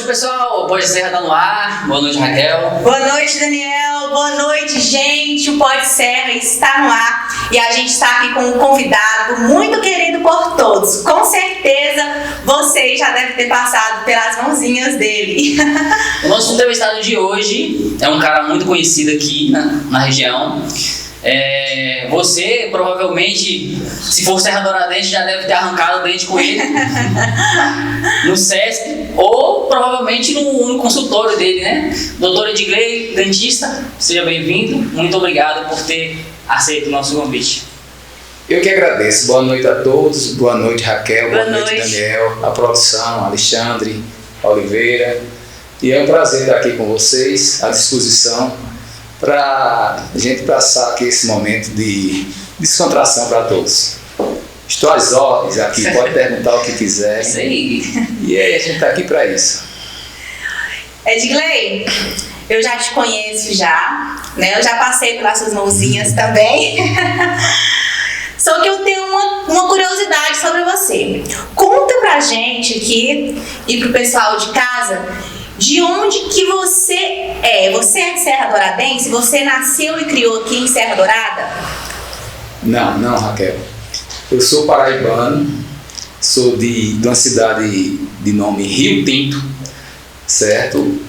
pessoal. Pode Serra tá no ar. Boa noite, Raquel. Boa noite, Daniel. Boa noite, gente. O Pode Serra está no ar e a gente está aqui com um convidado muito querido por todos. Com certeza vocês já devem ter passado pelas mãozinhas dele. O nosso entrevistado de hoje é um cara muito conhecido aqui na região. Você provavelmente, se for Serra Douradente, já deve ter arrancado o dente com ele no SESC ou provavelmente no consultório dele, né? Doutor Edgley, dentista, seja bem-vindo. Muito obrigado por ter aceito o nosso convite. Eu que agradeço. Boa noite a todos. Boa noite, Raquel. Boa noite, Daniel, a produção, Alexandre, Oliveira. E é um prazer estar aqui com vocês, à disposição, para a gente passar aqui esse momento de descontração para todos. Estou às ordens aqui, pode perguntar o que quiser. Isso aí. E aí a gente está aqui para isso. Edgley, eu já te conheço já, né? Eu já passei pelas suas mãozinhas também. Só que eu tenho uma curiosidade sobre você. Conta pra gente aqui e pro pessoal de casa, de onde que você é? Você é de Serra Douраdense? Você nasceu e criou aqui em Serra Dourada? Não, Raquel. Eu sou paraibano, sou de uma cidade de nome Rio Tinto, certo?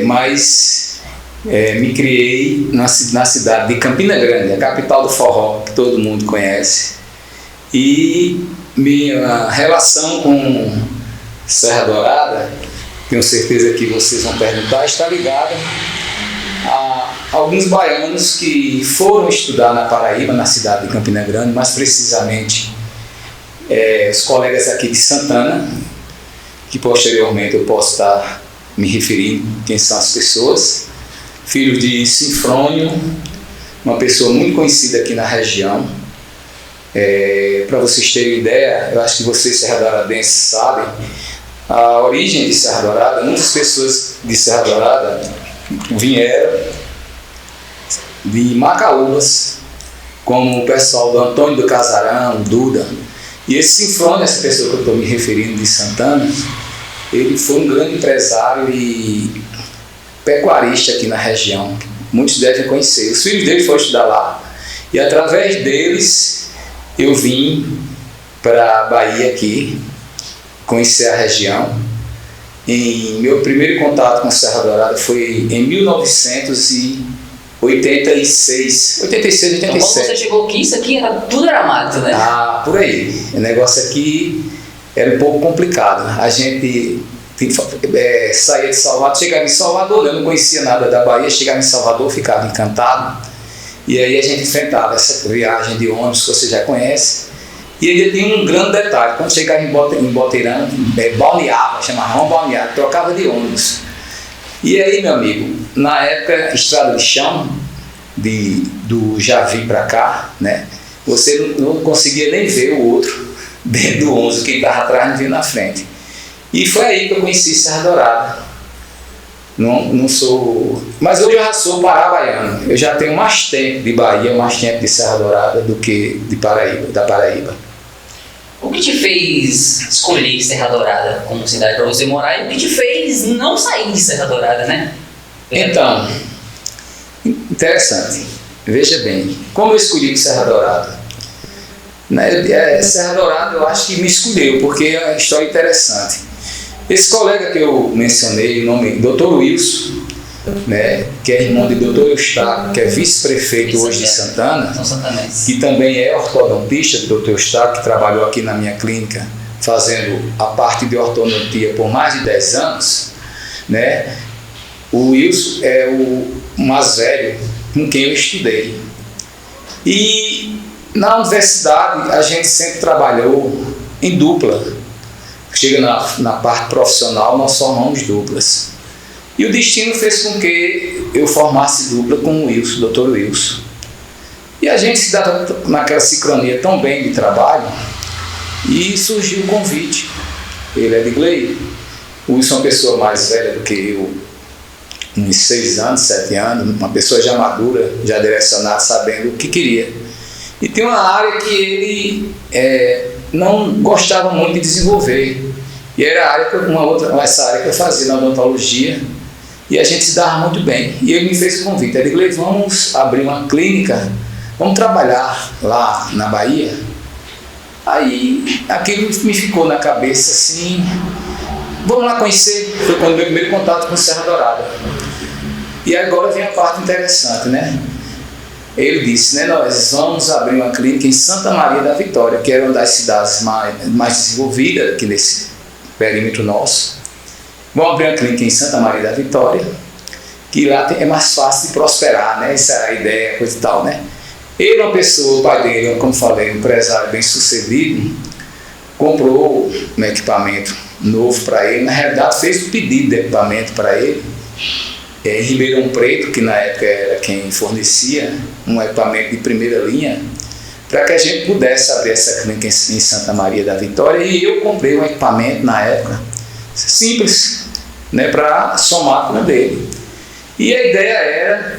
Mas me criei na cidade de Campina Grande, a capital do forró, que todo mundo conhece. E minha relação com Serra Dourada, tenho certeza que vocês vão perguntar, está ligada a alguns baianos que foram estudar na Paraíba, na cidade de Campina Grande, mais precisamente os colegas aqui de Santana, que posteriormente eu posso estar me referindo quem são as pessoas, filho de Sinfrônio, uma pessoa muito conhecida aqui na região. Para vocês terem ideia, eu acho que vocês serra-douradenses sabem, a origem de Serra Dourada, muitas pessoas de Serra Dourada vieram de Macaúbas, como o pessoal do Antônio do Casarão, Duda. E esse Sinfrônio, essa pessoa que eu estou me referindo de Santana, ele foi um grande empresário e pecuarista aqui na região. Muitos devem conhecer. Os filhos dele foram estudar lá. E através deles eu vim para a Bahia aqui, conhecer a região. Meu primeiro contato com Serra Dourada foi em 1986. 87. Então, quando você chegou aqui, isso aqui tudo era mato, né? Por aí. O negócio aqui era um pouco complicado. A gente saía de Salvador, chegava em Salvador, eu não conhecia nada da Bahia, chegava em Salvador, ficava encantado. E aí a gente enfrentava essa viagem de ônibus que você já conhece. E ainda tinha um grande detalhe, quando chegava em Botirama, balneava, chamava balneário, trocava de ônibus. E aí, meu amigo, na época, estrada de chão, do Javi para cá, né, você não conseguia nem ver o outro dentro do ônibus, quem estava atrás não via na frente. E foi aí que eu conheci Serra Dourada. Não sou... Mas hoje eu já sou parabaiano, eu já tenho mais tempo de Bahia, mais tempo de Serra Dourada do que da Paraíba. O que te fez escolher Serra Dourada como cidade para você morar e o que te fez não sair de Serra Dourada, né? Então, interessante. Veja bem, como eu escolhi Serra Dourada? Serra Dourada eu acho que me escolheu, porque é uma história interessante. Esse colega que eu mencionei, o nome Dr. Wilson, né, que é irmão de Dr. Eustáquio, que é vice-prefeito hoje de Santana, que também é ortodontista do Dr. Eustáquio, que trabalhou aqui na minha clínica, fazendo a parte de ortodontia por mais de 10 anos, né? O Wilson é o mais velho com quem eu estudei. E na universidade a gente sempre trabalhou em dupla. Chega na parte profissional, nós formamos duplas. E o destino fez com que eu formasse dupla com o Wilson, Dr. Wilson. E a gente se dava naquela sincronia tão bem de trabalho, e surgiu o convite. Ele é de Edgley. O Wilson é uma pessoa mais velha do que eu, uns 6 anos, 7 anos, uma pessoa já madura, já direcionada, sabendo o que queria. E tem uma área que ele não gostava muito de desenvolver, E era a área essa área que eu fazia na odontologia, e a gente se dava muito bem. E ele me fez o convite, ele disse: vamos abrir uma clínica, vamos trabalhar lá na Bahia. Aí aquilo me ficou na cabeça assim, vamos lá conhecer. Foi quando meu primeiro contato com Serra Dourada. E agora vem a parte interessante, né? Ele disse, né, nós vamos abrir uma clínica em Santa Maria da Vitória, que era uma das cidades mais desenvolvidas aqui nesse perímetro nosso. Vamos abrir uma clínica em Santa Maria da Vitória, que lá é mais fácil de prosperar, né? Essa é a ideia, coisa e tal, né? Ele, uma pessoa, o pai dele, como falei, um empresário bem sucedido, comprou um equipamento novo para ele. Na realidade, fez o pedido de equipamento para ele. Em Ribeirão Preto, que na época era quem fornecia um equipamento de primeira linha, para que a gente pudesse abrir essa clínica em Santa Maria da Vitória. E eu comprei um equipamento na época, simples, né, para somar com o dele. E a ideia era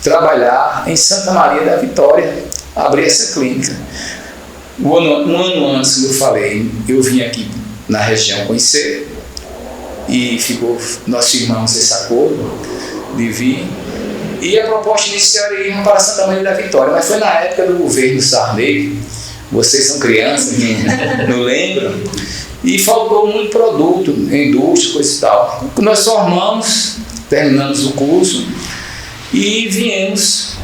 trabalhar em Santa Maria da Vitória, abrir essa clínica. Um ano antes, como eu falei, eu vim aqui na região conhecer, e nós firmamos esse acordo de vir, e a proposta inicial era ir para Santa Maria da Vitória, mas foi na época do governo Sarney. Vocês são crianças, não lembram, e faltou muito produto, indústria, coisa e tal. Nós formamos, terminamos o curso e viemos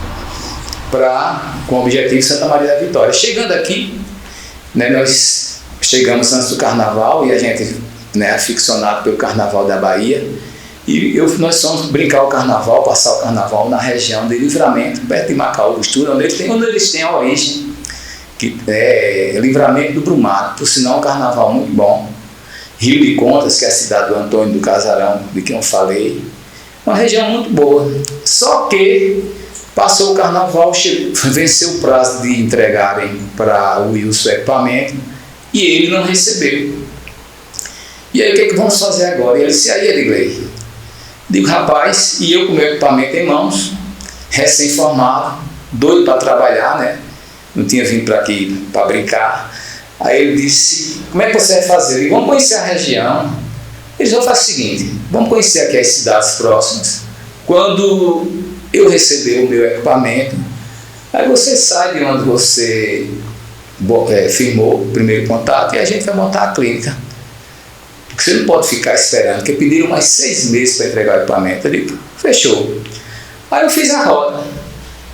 com o objetivo de Santa Maria da Vitória. Chegando aqui, né, nós chegamos antes do carnaval, e a gente, né, aficionado pelo carnaval da Bahia, e nós fomos brincar o carnaval, passar o carnaval na região de Livramento, perto de Macaú, onde eles têm a origem, que é Livramento do Brumado, por sinal um carnaval muito bom. Rio de Contas, que é a cidade do Antônio do Casarão, de quem eu falei, uma região muito boa. Só que passou o carnaval, venceu o prazo de entregarem para o Wilson o equipamento, e ele não recebeu. E aí, o que vamos fazer agora? E ele disse: aí, Edgley, digo, rapaz, e eu com meu equipamento em mãos, recém-formado, doido para trabalhar, né? Não tinha vindo para aqui para brincar. Aí ele disse: como é que você vai fazer? Eu digo: vamos conhecer a região. Eles vão fazer o seguinte: vamos conhecer aqui as cidades próximas. Quando eu receber o meu equipamento, aí você sai de onde você firmou o primeiro contato, e a gente vai montar a clínica. Porque você não pode ficar esperando, porque pediram mais 6 meses para entregar o equipamento. Eu digo: fechou. Aí eu fiz a roda.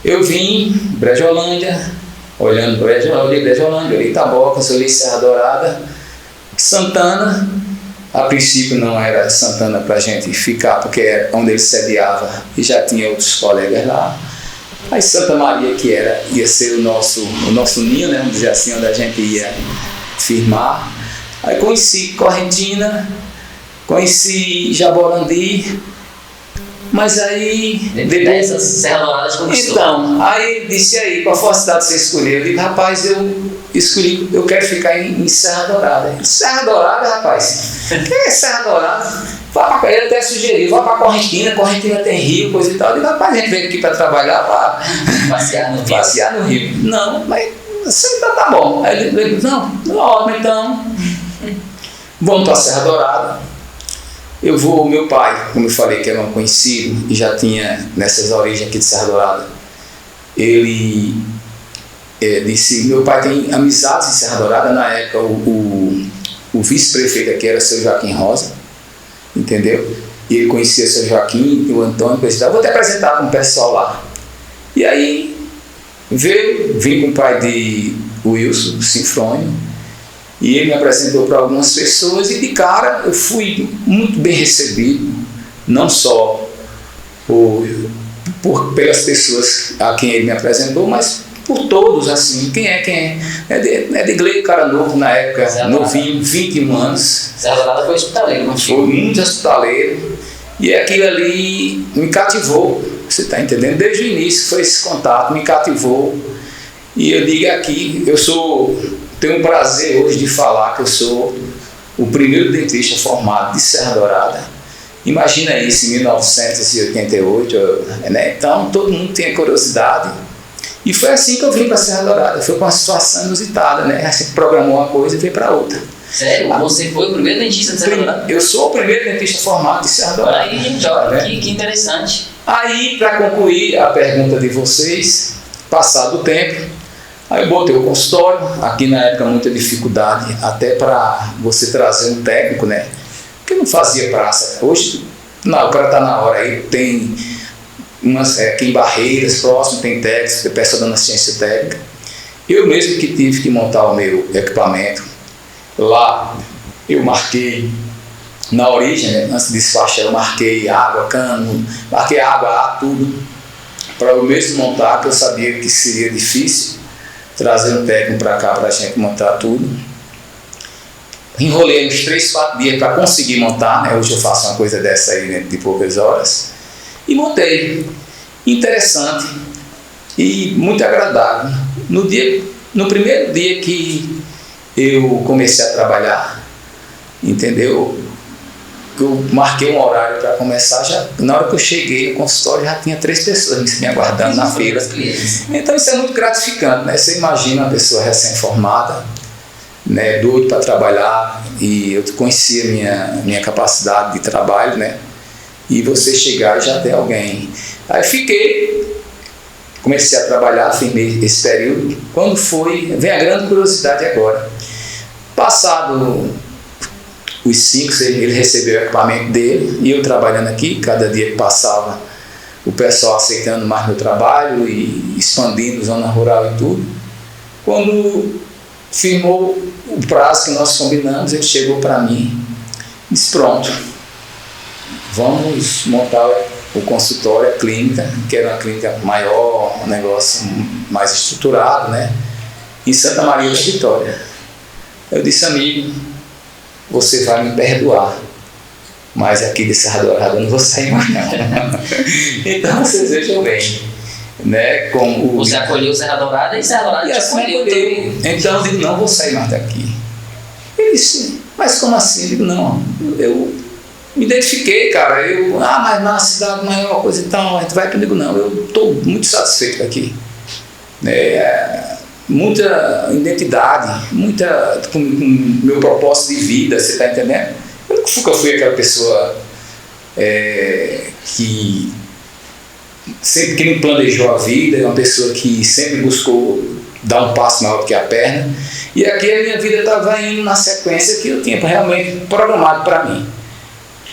Eu vim, Brejolândia, olhando Brejolândia, olhei Itabocas, olhei Serra Dourada, Santana. A princípio não era Santana para a gente ficar, porque era onde ele sediava e já tinha outros colegas lá. Aí Santa Maria, que ia ser o nosso ninho, né, vamos dizer assim, onde a gente ia firmar. Aí conheci Correntina, conheci Jaborandi, mas aí... Dessas Serra Dourada conquistou. Então, aí disse: aí, qual foi a cidade que você escolheu? Eu digo: rapaz, eu escolhi, eu quero ficar em Serra Dourada. Serra Dourada, rapaz? Que é Serra Dourada? Ele até sugeriu: vá para Correntina tem rio, coisa e tal. Eu digo: rapaz, a gente veio aqui para trabalhar, para passear no rio. Não, mas você tá bom. Aí ele disse: não, ótimo, então vamos para Serra Dourada. Meu pai, como eu falei, que era um conhecido e já tinha nessas origens aqui de Serra Dourada, ele disse: meu pai tem amizades em Serra Dourada. Na época o vice-prefeito aqui era o seu Joaquim Rosa, entendeu? E ele conhecia o seu Joaquim e o Antônio, vou te apresentar com o pessoal lá. E aí vim com o pai de Wilson, o Sinfrônio, e ele me apresentou para algumas pessoas, e de cara eu fui muito bem recebido, não só pelas pessoas a quem ele me apresentou, mas por todos, assim. Quem é? É de Gleio, cara novo na época, novinho, 21 anos. Serra Dourada foi hospitaleiro, não foi? Muito hospitaleiro, e aquilo ali me cativou, você está entendendo? Desde o início foi esse contato, me cativou, e eu digo aqui, tenho o prazer hoje de falar que eu sou o primeiro dentista formado de Serra Dourada. Imagina isso em 1988, né? Então todo mundo tinha curiosidade. E foi assim que eu vim para Serra Dourada. Foi com uma situação inusitada, né? A gente programou uma coisa e veio para outra. Sério? Você foi o primeiro dentista de Serra Dourada? Eu sou o primeiro dentista formado de Serra Olha Dourada. aí, gente, olha, que interessante. Aí, para concluir a pergunta de vocês, passado o tempo, aí eu botei o consultório, aqui na época muita dificuldade, até para você trazer um técnico, né? Porque não fazia praça. Hoje, não, o cara está na hora aí, tem aqui em Barreiras, próximo, tem técnicos, tem pessoa dando assistência técnica. Eu mesmo que tive que montar o meu equipamento, lá eu marquei, na origem, né, antes de despachar, eu marquei água, cano, marquei água, ar, tudo, para eu mesmo montar, porque eu sabia que seria difícil trazer um técnico para cá para a gente montar tudo. Enrolei uns 3, 4 dias para conseguir montar, né? Hoje eu faço uma coisa dessa aí dentro de poucas horas, e montei. Interessante e muito agradável. No primeiro dia que eu comecei a trabalhar, entendeu? Eu marquei um horário para começar, já na hora que eu cheguei no consultório já tinha 3 pessoas me aguardando na fila. Então isso é muito gratificante, né? Você imagina uma pessoa recém-formada, né, doido para trabalhar, e eu conhecia minha capacidade de trabalho, né? E você chegar e já ter alguém. Aí comecei a trabalhar, firmei esse período. Quando foi, vem a grande curiosidade agora. Passado os 5, ele recebeu o equipamento dele, e eu trabalhando aqui, cada dia que passava, o pessoal aceitando mais meu trabalho e expandindo zona rural e tudo. Quando firmou o prazo que nós combinamos, ele chegou para mim e disse: pronto, vamos montar o consultório, a clínica, que era uma clínica maior, um negócio mais estruturado, né, em Santa Maria da Vitória. Eu disse: amigo, você vai me perdoar, mas aqui de Serra Dourada eu não vou sair mais não. Então vocês vejam bem, né, você acolheu Serra Dourada e Serra Dourada te acolheu também. Então eu digo: não vou sair mais daqui. Ele disse: mas como assim? Eu digo: não, eu me identifiquei, cara. Mas na cidade maior, coisa e tal, a gente vai. Eu digo: não, eu estou muito satisfeito aqui, né? Muita identidade, com meu propósito de vida, você está entendendo? Eu nunca fui aquela pessoa que não planejou a vida, é uma pessoa que sempre buscou dar um passo maior do que a perna, e aqui a minha vida estava indo na sequência que eu tinha realmente programado para mim.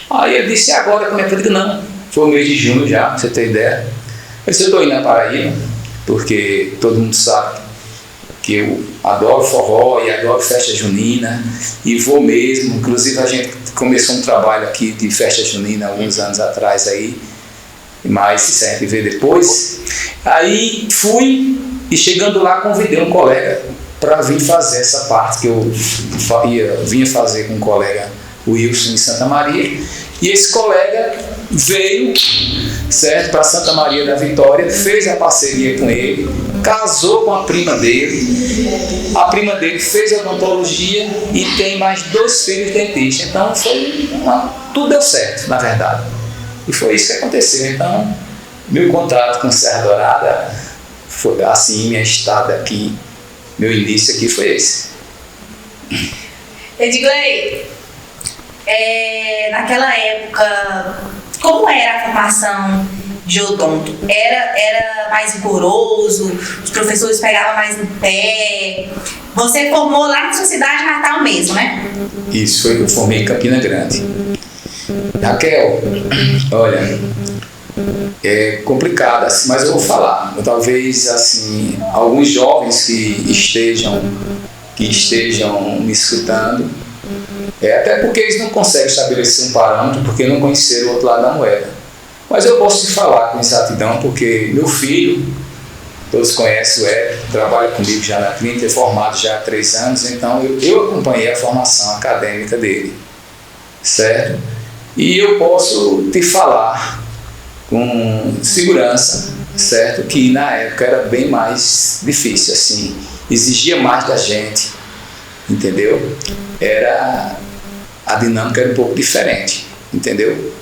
Aí ele disse: agora como é que eu digo? Não, foi o mês de junho já, pra você ter ideia. Eu disse: eu estou indo na Paraíba, porque todo mundo sabe que eu adoro forró e adoro festa junina, e vou mesmo. Inclusive a gente começou um trabalho aqui de festa junina alguns anos atrás aí, mas se a gente vê depois. Aí fui, e chegando lá convidei um colega para vir fazer essa parte que eu vinha fazer com um colega, o Wilson, em Santa Maria. E esse colega veio, certo, para Santa Maria da Vitória, fez a parceria com ele, casou com a prima dele fez a odontologia e tem mais 2 filhos dentistas. Então tudo deu certo, na verdade. E foi isso que aconteceu. Então, meu contato com Serra Dourada foi assim, minha estada aqui, meu início aqui foi esse. Edgley, naquela época, como era a formação de odonto? Era mais rigoroso? Os professores pegavam mais no pé? Você formou lá na sua cidade natal mesmo, né? Isso, eu formei em Campina Grande. Raquel, olha, é complicado, assim, mas eu vou falar. Talvez assim, alguns jovens que estejam me escutando, até porque eles não conseguem estabelecer um parâmetro, porque não conheceram o outro lado da moeda. Mas eu posso te falar com exatidão, porque meu filho, todos conhecem o Hélio, trabalha comigo já na clínica, é formado já há 3 anos, então eu acompanhei a formação acadêmica dele, certo? E eu posso te falar com segurança, certo? Que na época era bem mais difícil, assim, exigia mais da gente, entendeu? A dinâmica era um pouco diferente, entendeu?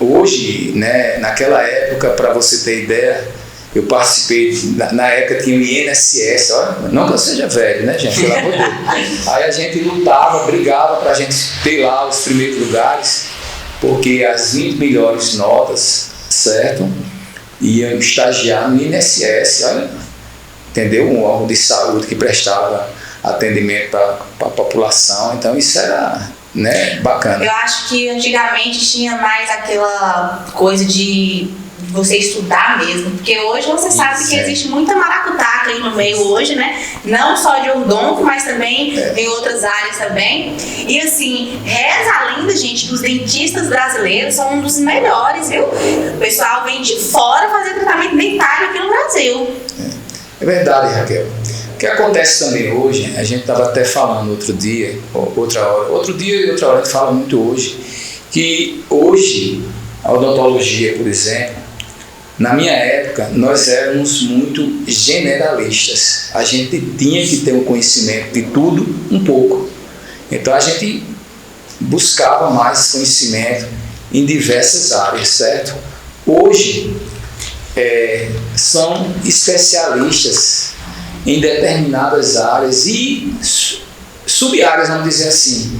Hoje, né, naquela época, para você ter ideia, Eu participei, na época tinha o INSS, olha, não que eu seja velho, né, gente? Pelo amor de Deus. Aí a gente lutava, brigava para a gente ter lá os primeiros lugares, porque as 20 melhores notas, certo? Iam estagiar no INSS, olha, entendeu? Um órgão de saúde que prestava atendimento para a população, então isso era, né, bacana. Eu acho que antigamente tinha mais aquela coisa de você estudar mesmo, porque hoje você sabe que existe muita maracutaca aí no meio hoje, né? Não só de odonto, mas também em outras áreas também. E assim, reza a lenda, gente, que os dentistas brasileiros são um dos melhores, viu? O pessoal vem de fora fazer tratamento dentário aqui no Brasil. É verdade, Raquel. O que acontece também hoje, a gente estava até falando outro dia e outra hora a gente fala muito hoje, que hoje a odontologia, por exemplo, na minha época, nós éramos muito generalistas. A gente tinha que ter um conhecimento de tudo um pouco. Então a gente buscava mais conhecimento em diversas áreas, certo? Hoje, são especialistas em determinadas áreas e sub-áreas, vamos dizer assim.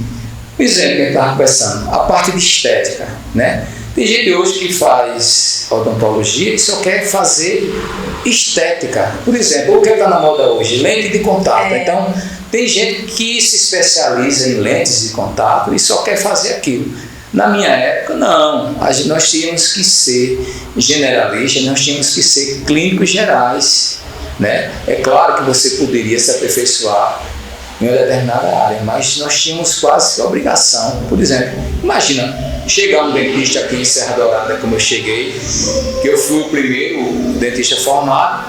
Por exemplo, que a gente estava conversando, a parte de estética, né? Tem gente hoje que faz odontologia e só quer fazer estética. Por exemplo, o que está na moda hoje? Lente de contato. Então, tem gente que se especializa em lentes de contato e só quer fazer aquilo. Na minha época, não. Nós tínhamos que ser generalistas, nós tínhamos que ser clínicos gerais, né? É claro que você poderia se aperfeiçoar em uma determinada área, mas nós tínhamos quase que a obrigação. Por exemplo, imagina chegar um dentista aqui em Serra Dourada, como eu cheguei, que eu fui o primeiro dentista formado,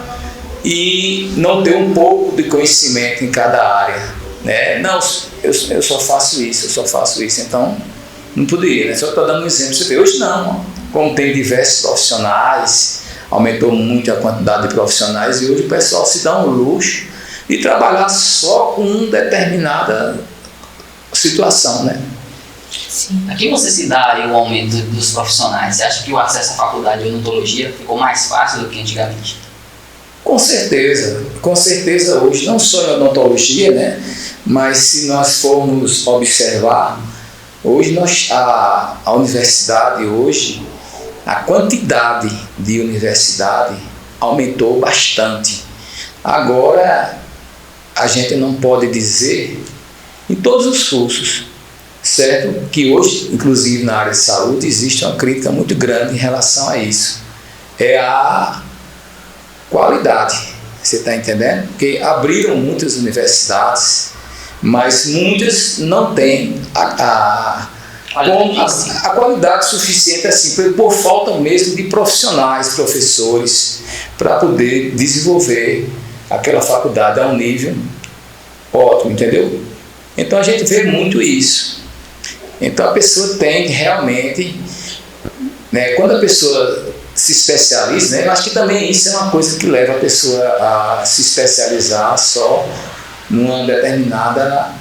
e não ter um pouco de conhecimento em cada área, né? Não, eu só faço isso, então não poderia, né? Só estou dando um exemplo. Você vê, hoje não, como tem diversos profissionais, aumentou muito a quantidade de profissionais, e hoje o pessoal se dá um luxo de trabalhar só com uma determinada situação, né? Sim. A que você se dá aí o aumento dos profissionais? Você acha que o acesso à faculdade de odontologia ficou mais fácil do que antigamente? Com certeza hoje, não só em odontologia, né? Mas se nós formos observar, hoje a universidade hoje, a quantidade de universidade aumentou bastante. Agora, a gente não pode dizer em todos os cursos, certo? Que hoje, inclusive na área de saúde, existe uma crítica muito grande em relação a isso. É a qualidade, você está entendendo? Porque abriram muitas universidades, mas muitas não têm a qualidade suficiente, assim, por falta mesmo de profissionais, professores, para poder desenvolver aquela faculdade a um nível ótimo, entendeu? Então a gente vê muito isso. Então a pessoa tem que realmente, né, quando a pessoa se especializa, né, eu acho que também isso é uma coisa que leva a pessoa a se especializar só numa determinada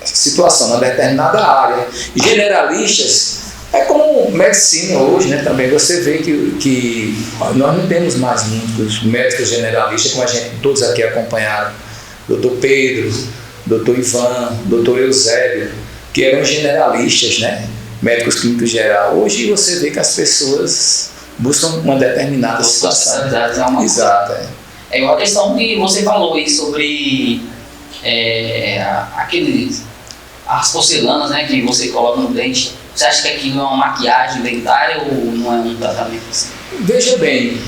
situação, numa determinada área. Generalistas é como medicina hoje, né? Também você vê que nós não temos mais muitos médicos generalistas, como a gente todos aqui acompanharam, Dr. Pedro, Dr. Ivan, Dr. Eusébio, que eram generalistas, né? Médicos clínicos geral. Hoje você vê que as pessoas buscam uma determinada situação. Exato. É uma questão que você falou aí sobre as porcelanas, né, que você coloca no dente. Você acha que aquilo é uma maquiagem dentária ou não é um tratamento assim? Veja bem,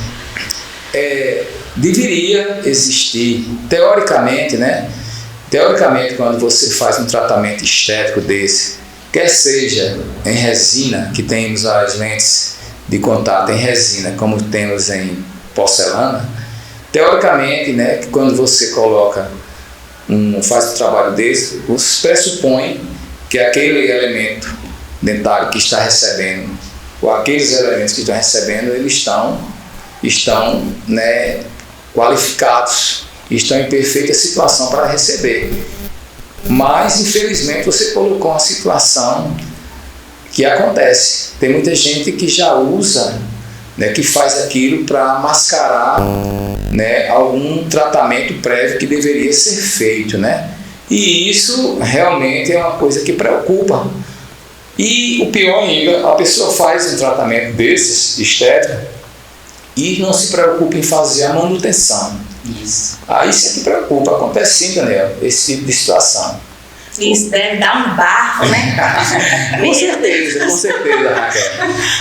deveria existir, teoricamente, né? Teoricamente, quando você faz um tratamento estético desse, quer seja em resina, que temos as lentes de contato em resina, como temos em porcelana, teoricamente, né, que quando você faz um trabalho desse, você pressupõe que aquele elemento dentário que está recebendo, ou aqueles elementos que estão recebendo, eles estão né, qualificados, estão em perfeita situação para receber. Mas, infelizmente, você colocou uma situação que acontece. Tem muita gente que já usa, né, que faz aquilo para mascarar, né, algum tratamento prévio que deveria ser feito, né? E isso realmente é uma coisa que preocupa. E o pior ainda, a pessoa faz um tratamento desses, estético, e não se preocupa em fazer a manutenção. Isso. Aí isso é que preocupa. Acontece sim, Daniel, esse tipo de situação. Isso deve dar um barco, né? Com certeza, Raquel.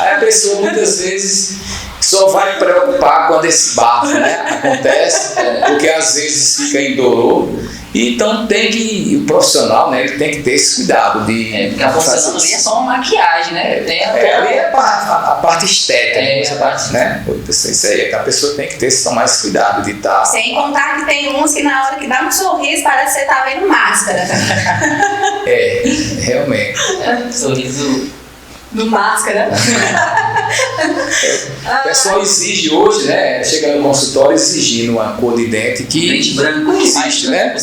Aí a pessoa muitas vezes só vai preocupar quando esse bafo, né, acontece, porque às vezes fica indolor. Então o profissional, né, ele tem que ter esse cuidado de... porque a função ali é só uma maquiagem, né? Tem ali é a parte estética, né? Isso aí, é que a pessoa tem que ter tomar esse cuidado de estar... Sem contar que tem uns que na hora que dá um sorriso parece que você tá vendo máscara. Realmente. Sorriso... No máscara. O pessoal exige hoje, né? Chega no consultório exigindo uma cor de dente que dente branco não existe, né?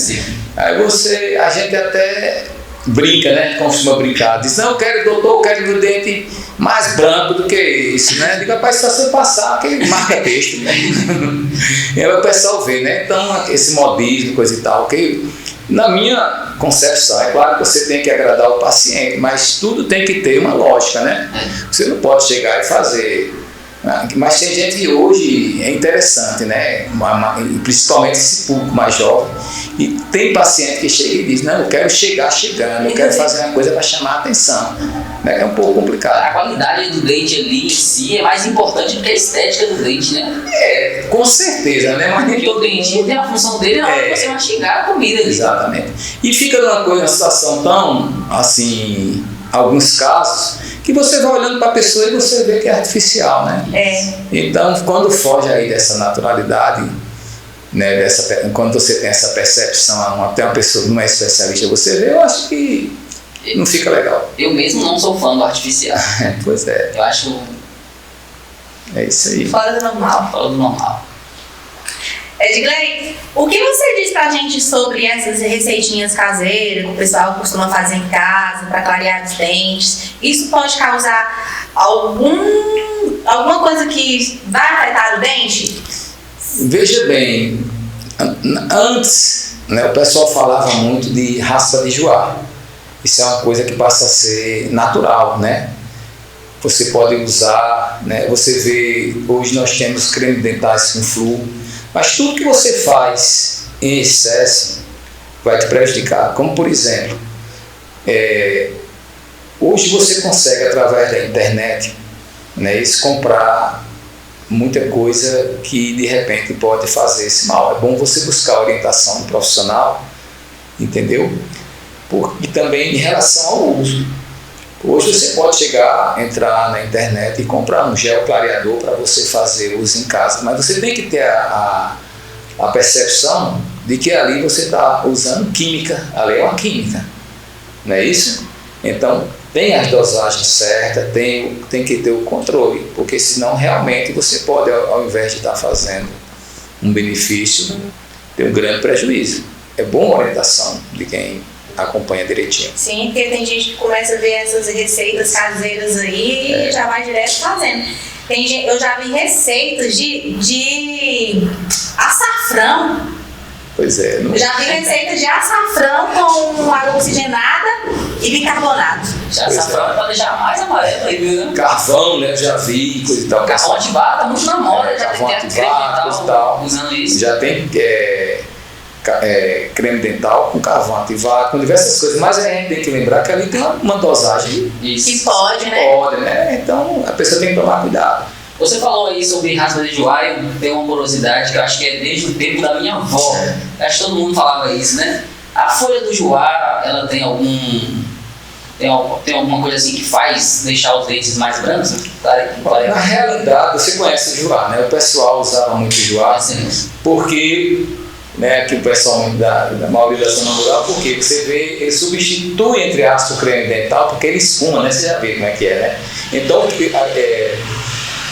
Aí a gente até brinca, né? Costuma brincar, diz, não, doutor, eu quero meu dente mais branco do que isso, né? Diga, rapaz, só você passar, que marca texto, né? E aí o pessoal vê, né? Então, esse modismo, coisa e tal, que na minha concepção, é claro que você tem que agradar o paciente, mas tudo tem que ter uma lógica, né? Você não pode chegar e fazer... Mas tem gente que hoje é interessante, né? Principalmente esse público mais jovem. E tem paciente que chega e diz, não, eu quero chegar chegando, eu quero fazer uma coisa para chamar a atenção. É um pouco complicado. A qualidade do dente ali em si é mais importante do que a estética do dente, né? Com certeza, né? Mas nem todo dente tem a função dele na hora que você mastigar a comida ali. Exatamente. E fica numa situação tão, assim, alguns casos, que você vai olhando para a pessoa e você vê que é artificial, né? Então, quando foge aí dessa naturalidade, né, quando você tem essa percepção, até uma pessoa não é especialista, você vê, eu acho que não fica legal. Eu mesmo não sou fã do artificial. Pois é. Eu acho... É isso aí. Fora do normal. Fora do normal. Edgley, o que você diz pra gente sobre essas receitinhas caseiras que o pessoal costuma fazer em casa para clarear os dentes? Isso pode causar alguma coisa que vai afetar o dente? Veja bem, antes, né, o pessoal falava muito de raspa de joá. Isso é uma coisa que passa a ser natural, né? Você pode usar, né? Você vê, hoje nós temos creme dentais com flúor, mas tudo que você faz em excesso vai te prejudicar. Como, por exemplo, hoje você consegue, através da internet, né, comprar muita coisa que, de repente, pode fazer esse mal. É bom você buscar a orientação do profissional, entendeu? E também em relação ao uso. Hoje você pode entrar na internet e comprar um gel clareador para você fazer uso em casa, mas você tem que ter a percepção de que ali você está usando química, ali é uma química, não é isso? Então, tem as dosagens certas, tem que ter o controle, porque senão realmente você pode, ao invés de estar fazendo um benefício, ter um grande prejuízo. É bom a orientação de quem acompanha direitinho. Sim, porque tem gente que começa a ver essas receitas caseiras aí e já vai direto fazendo. Eu já vi receitas de açafrão. Pois é. Eu já vi receita de açafrão com água oxigenada e bicarbonato. Já açafrão é para deixar mais amarelo aí, né? Carvão, né? Já vi, coisa e tal. Carvão ativado, tá muito na moda. Já carvão tem ativado, coisa e tal. Usando isso. Já tem creme dental com carvão ativado, com diversas coisas, mas a gente tem que lembrar que ali tem uma dosagem que pode, né? Pode, né? Então a pessoa tem que tomar cuidado. Você falou aí sobre raspa de joá, eu tenho uma curiosidade que eu acho que é desde o tempo da minha avó. Eu acho que todo mundo falava isso, né? A folha do joá, ela tem alguma coisa assim que faz deixar os dentes mais brancos? Na realidade, você conhece o joá, né? O pessoal usava muito joá porque, né, que o pessoal da maioria da zona rural, porque você vê, ele substitui, entre aspas, o creme dental, porque ele espuma, né? Você já vê como é que é, né? Então,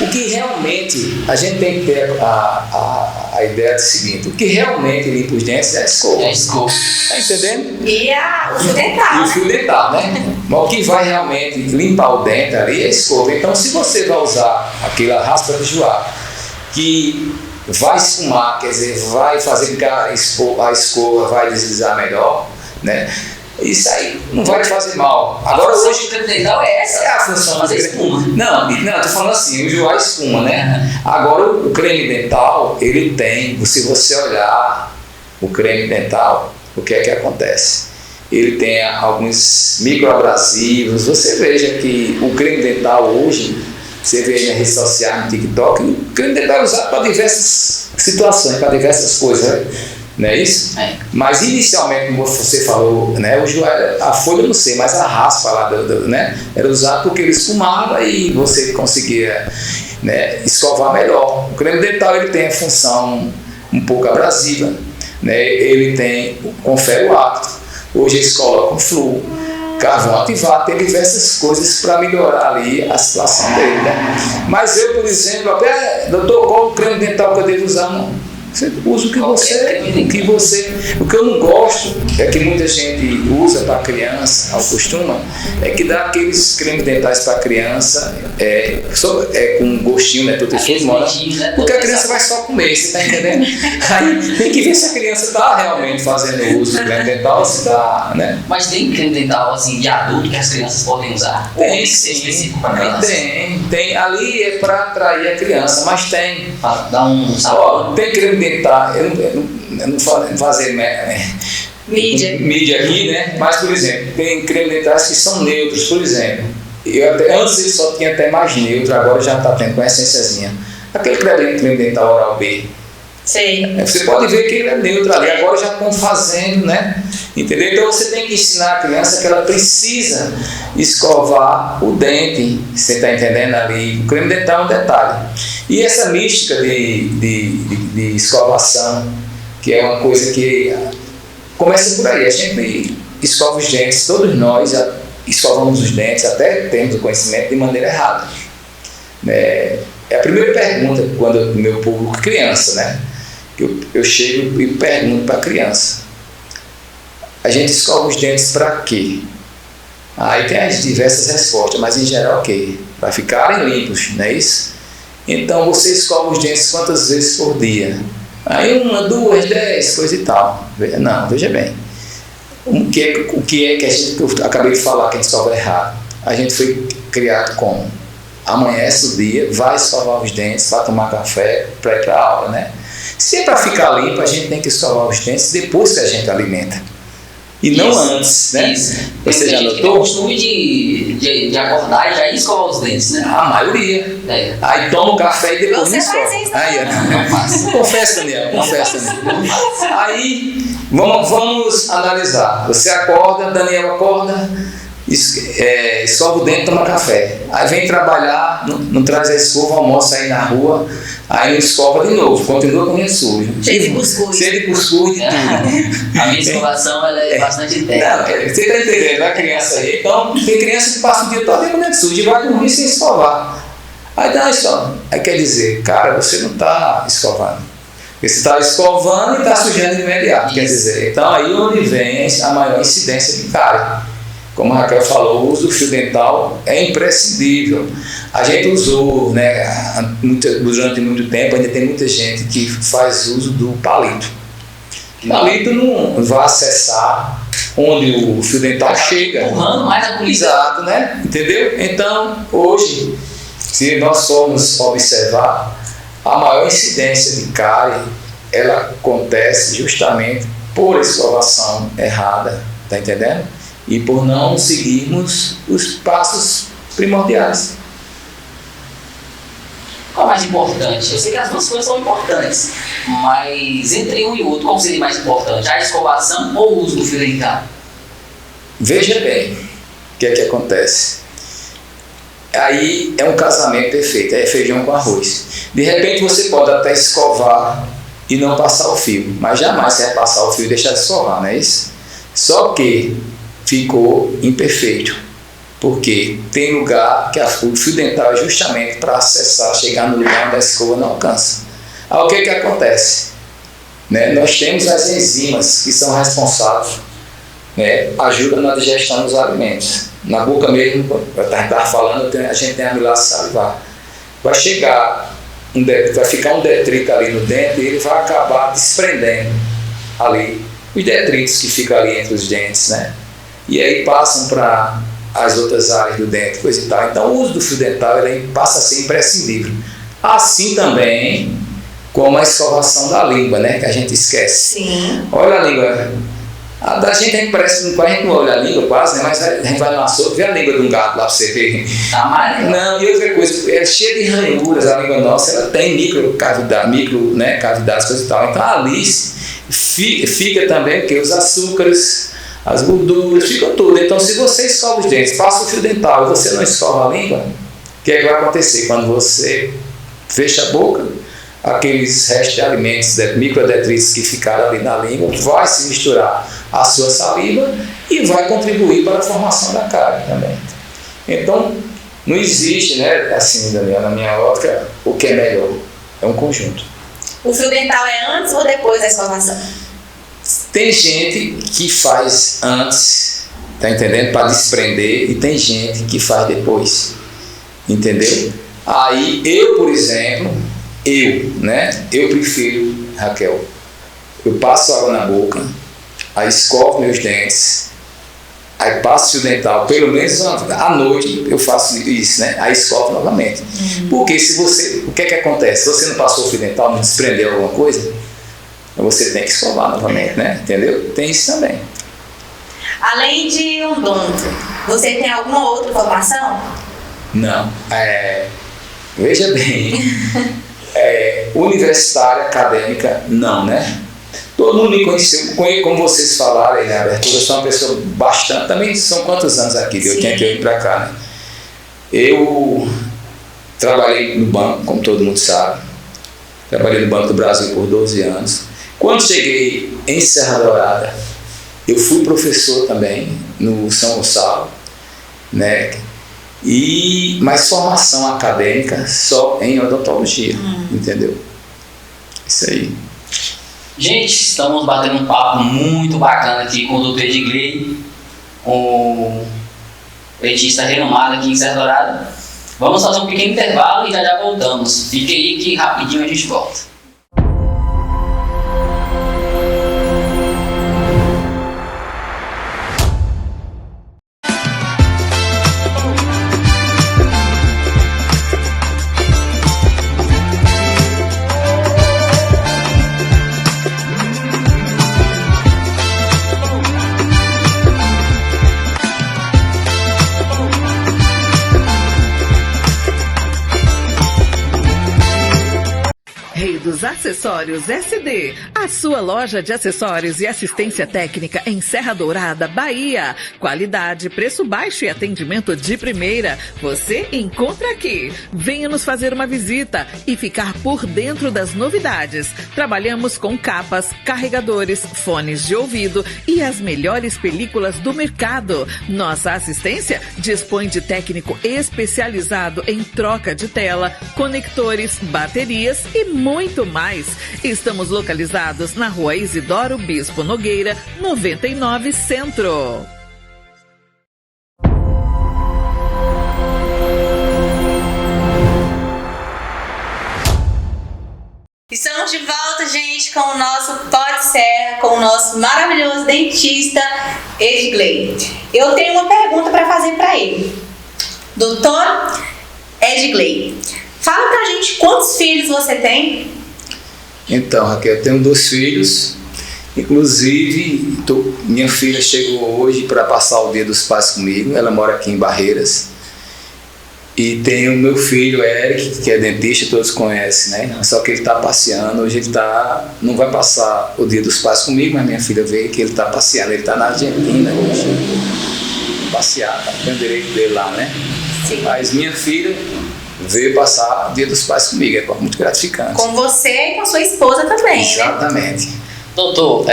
o que realmente a gente tem que ter a a ideia do seguinte: o que realmente limpa os dentes é a escova. É escova. Tá entendendo? E o fio E dental. o fio dental, né? Mas o que vai realmente limpar o dente ali é a escova. Então, se você vai usar aquela raspa de joá que vai esfumar, quer dizer, vai fazer com que a escova vai deslizar melhor, né? Isso aí não vai te fazer mal. Agora, hoje, o creme dental é essa. é a função fazer do creme. espuma. Não, tô falando assim, o joá espuma, né? Agora, o creme dental, ele tem, se você olhar o creme dental, o que é que acontece? Ele tem alguns microabrasivos. Você veja que o creme dental hoje, você vê na rede social, no TikTok, o creme dental é usado para diversas situações, para diversas coisas, né? Não é isso? É. Mas inicialmente, como você falou, né, o joá, a folha eu não sei, mas a raspa lá, né, era usada porque ele esfumava e você conseguia, né, escovar melhor. O creme dental ele tem a função um pouco abrasiva, né, ele confere o hábito. Hoje eles colocam flúor, carvão ativado, tem diversas coisas para melhorar ali a situação dele, né? Mas eu, por exemplo, até, doutor, qual o creme dental que eu devo usar? Não. Você usa o que o que eu não gosto é que muita gente usa para criança, ao costuma, é que dá aqueles cremes dentais para criança com gostinho, né? Porque a criança vai só comer, você tá entendendo? Aí tem que ver se a criança está realmente fazendo uso do creme dental, se está, né? Mas tem creme dental assim de adulto que as crianças podem usar? Tem, sim. Específico para criança? Tem. Ali é para atrair a criança, mas tem. Para dar um sabor. Tem creme dental, eu não fazer mídia aqui, né? Mas, por exemplo, tem creme dentais que são neutros, por exemplo. Antes ele só tinha até mais neutro, agora já está tendo com a essênciazinha. Aquele creme dental Oral B. Sei. Você pode ver que ele é neutro ali, agora já estão fazendo, né? Entendeu? Então você tem que ensinar a criança que ela precisa escovar o dente, você está entendendo ali? O creme dental é um detalhe. E essa mística de escovação, que é uma coisa que começa por aí. A gente escova os dentes, todos nós escovamos os dentes, até temos o conhecimento de maneira errada. É a primeira pergunta quando o meu público criança, né? Eu chego e pergunto para a criança: a gente escova os dentes para quê? Aí tem as diversas respostas, mas em geral o quê? Para ficarem limpos, não é isso? Então você escova os dentes quantas vezes por dia? Aí 1, 2, 10, coisa e tal. Não, veja bem. O que é que eu acabei de falar que a gente escova errado? A gente foi criado como? Amanhece o dia, vai escovar os dentes, vai tomar café para ir para a aula, né? Se é para ficar limpo, a gente tem que escovar os dentes depois que a gente alimenta. E não antes, né? Isso. Você já notou? Tem o costume de acordar e já escovar os dentes, né? A maioria. É. Aí toma o café e depois Você escova. faz isso, Aí, Não faço. confessa, Daniel, confessa. Aí, vamos analisar. Você acorda, Daniel acorda, escova o dente, toma café. Aí vem trabalhar, não traz a escova, almoça aí na rua, aí não escova de novo, continua com o dente sujo. Cheio de cuscuz. Cheio de cuscuz e tudo. A minha escovação ela é bastante técnica. Não, você está entendendo, a criança aí. Então, tem criança que passa o dia todo com o dente sujo e vai dormir sem escovar. Aí dá só. Aí quer dizer, cara, você não está escovando. Você está escovando e está sujando de imediato. Isso. Quer dizer, então aí onde vem a maior incidência de cárie. Como a Raquel falou, o uso do fio dental é imprescindível. A gente usou, né, durante muito tempo, ainda tem muita gente que faz uso do palito. O palito não vai acessar onde o fio dental chega. Empurrando mais a comida. Exato, né? Entendeu? Então, hoje, se nós formos observar, a maior incidência de cárie, ela acontece justamente por escovação errada, tá entendendo? E por não seguirmos os passos primordiais. Qual é mais importante? Eu sei que as duas coisas são importantes, mas entre um e outro, qual seria mais importante? A escovação ou o uso do fio dental? Veja bem o que é que acontece. Aí é um casamento perfeito, é feijão com arroz. De repente você pode até escovar e não passar o fio, mas jamais você vai passar o fio e deixar de escovar, não é isso? Só que ficou imperfeito, porque tem lugar que o fio dental é justamente para acessar, chegar no lugar onde a escova não alcança. Aí o que acontece? Né? Nós temos as enzimas que são responsáveis, né? Ajudam na digestão dos alimentos. Na boca mesmo, eu estava falando, a gente tem a amilase salivar. Vai chegar, vai ficar um detrito ali no dente e ele vai acabar desprendendo ali os detritos que ficam ali entre os dentes, né? E aí passam para as outras áreas do dente, coisa e tal. Então o uso do fio dental ele passa a ser imprescindível. Assim também como a escovação da língua, né? Que a gente esquece. Sim. Olha a língua. A da gente parece que a gente não olha a língua quase, né? Mas a gente vai no açougue, vê a língua de um gato lá pra você ver. Tá amarelo. Não, e outra coisa, é cheia de ranhuras, a língua nossa, ela tem cavidades, coisa e tal. Então ali fica também o quê? Os açúcares, as gorduras, fica tudo. Então se você escova os dentes, passa o fio dental e você não escova a língua, o que é que vai acontecer? Quando você fecha a boca, aqueles restos de alimentos, microdetritos que ficaram ali na língua, vai se misturar à sua saliva e vai contribuir para a formação da cárie também. Então, não existe, né, assim, Daniel, na minha ótica, o que é melhor. É um conjunto. O fio dental é antes ou depois da escovação? Tem gente que faz antes, tá entendendo? Para desprender, e tem gente que faz depois. Entendeu? Aí, eu, por exemplo, eu prefiro, Raquel, eu passo água na boca, aí escovo meus dentes, aí passo o fio dental, pelo menos à noite eu faço isso, né? Aí escovo novamente. Porque se você, o que acontece? Se você não passou o fio dental, não desprendeu alguma coisa, você tem que escovar novamente, né? Entendeu? Tem isso também. Além de odonto, você tem alguma outra formação? Não. Veja bem, universitária, acadêmica, não, né? Todo mundo me conheceu, como vocês falaram aí na abertura, eu sou uma pessoa bastante, também são quantos anos aqui, de 88 para cá, né? Eu trabalhei no banco, como todo mundo sabe, trabalhei no Banco do Brasil por 12 anos. Quando cheguei em Serra Dourada, eu fui professor também no São Gonçalo, né? Mas formação acadêmica só em odontologia, entendeu? Isso aí. Gente, estamos batendo um papo muito bacana aqui com o Dr. Edgley, um dentista renomado aqui em Serra Dourada. Vamos fazer um pequeno intervalo e já voltamos. Fique aí que rapidinho a gente volta. Dos Acessórios SD, a sua loja de acessórios e assistência técnica em Serra Dourada, Bahia. Qualidade, preço baixo e atendimento de primeira. Você encontra aqui. Venha nos fazer uma visita e ficar por dentro das novidades. Trabalhamos com capas, carregadores, fones de ouvido e as melhores películas do mercado. Nossa assistência dispõe de técnico especializado em troca de tela, conectores, baterias e muito mais. Estamos localizados na Rua Isidoro Bispo Nogueira, 99 Centro. Estamos de volta, gente, com o nosso Pod Serra, com o nosso maravilhoso dentista Edgley. Eu tenho uma pergunta para fazer para ele. Doutor Edgley, fala pra gente quantos filhos você tem? Então, Raquel, eu tenho 2 filhos. Inclusive, minha filha chegou hoje para passar o Dia dos Pais comigo. Ela mora aqui em Barreiras. E tem o meu filho, Eric, que é dentista, todos conhecem, né? Só que ele está passeando. Hoje ele não vai passar o Dia dos Pais comigo, mas minha filha veio que ele está passeando. Ele está na Argentina hoje. Passear, tem o direito dele lá, né? Sim. Mas minha filha veio passar o Dia dos Pais comigo, é muito gratificante. Com você e com sua esposa também, Exatamente. Né? Doutor,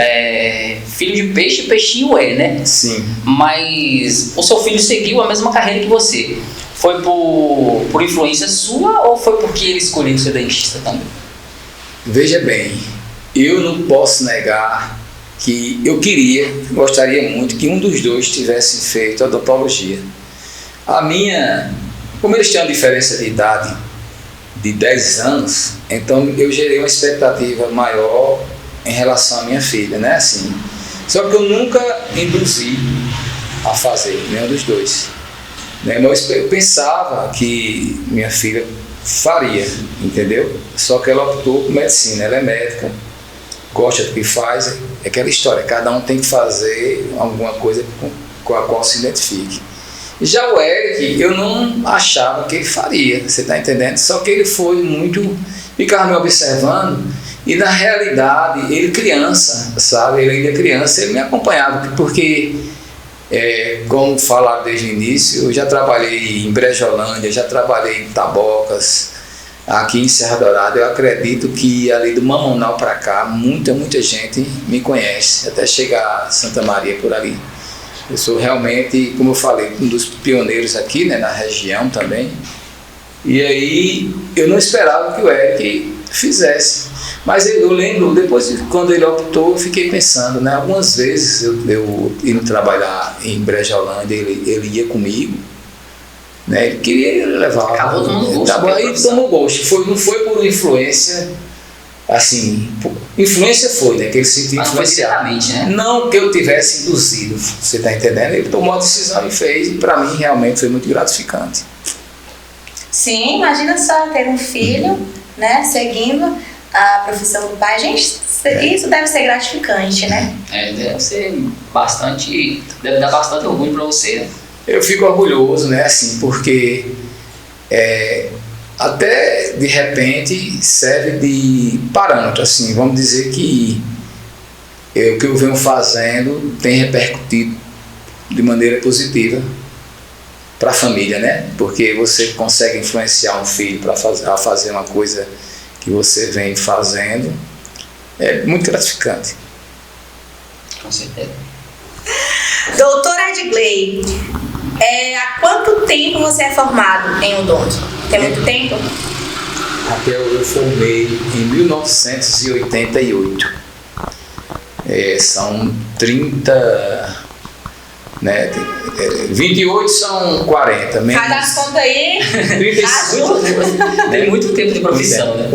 filho de peixe, peixinho é, né? Sim. Mas o seu filho seguiu a mesma carreira que você. Foi por influência sua ou foi porque ele escolheu ser dentista também? Veja bem, eu não posso negar que eu gostaria muito que um dos dois tivesse feito odontologia. Como eles têm uma diferença de idade de 10 anos, então eu gerei uma expectativa maior em relação à minha filha, né? Assim, só que eu nunca induzi a fazer, nenhum dos dois. Né? Mas eu pensava que minha filha faria, entendeu? Só que ela optou por medicina, ela é médica, gosta do que faz, é aquela história, cada um tem que fazer alguma coisa com a qual se identifique. Já o Eric, eu não achava que ele faria, você está entendendo? Só que ele foi muito, ficava me observando, e na realidade, ele criança, sabe? Ele ainda é criança, ele me acompanhava, porque, como falaram desde o início, eu já trabalhei em Brejolândia, já trabalhei em Tabocas, aqui em Serra Dourada. Eu acredito que ali do Mamonal para cá, muita gente me conhece, até chegar a Santa Maria por ali. Eu sou realmente, como eu falei, um dos pioneiros aqui, né, na região também. E aí eu não esperava que o Eric fizesse. Mas eu lembro, depois quando ele optou, eu fiquei pensando, né? Algumas vezes eu indo trabalhar em Brejolândia, ele ia comigo, né? Ele queria levar. Acabou tomando gosto. Aí tomou gosto. Não foi por influência, assim, influência foi, né? Que ele se sentiu influenciado. Né? Não que eu tivesse induzido, você está entendendo? Ele tomou a decisão e fez, e para mim realmente foi muito gratificante. Sim, imagina só ter um filho, né, seguindo a profissão do pai. Gente, isso deve ser gratificante, né? Deve ser bastante, deve dar bastante orgulho para você, né? Eu fico orgulhoso, né, assim, porque até de repente serve de parâmetro, assim, vamos dizer que o que eu venho fazendo tem repercutido de maneira positiva para a família, né? Porque você consegue influenciar um filho a fazer uma coisa que você vem fazendo, é muito gratificante. Com certeza. Doutor Edgley, há quanto tempo você é formado em odonto? Tem muito tempo? Raquel, eu formei em 1988. São 30... né? 28 são 40, menos. Faz as contas aí. 35. Tem muito tempo de profissão, né?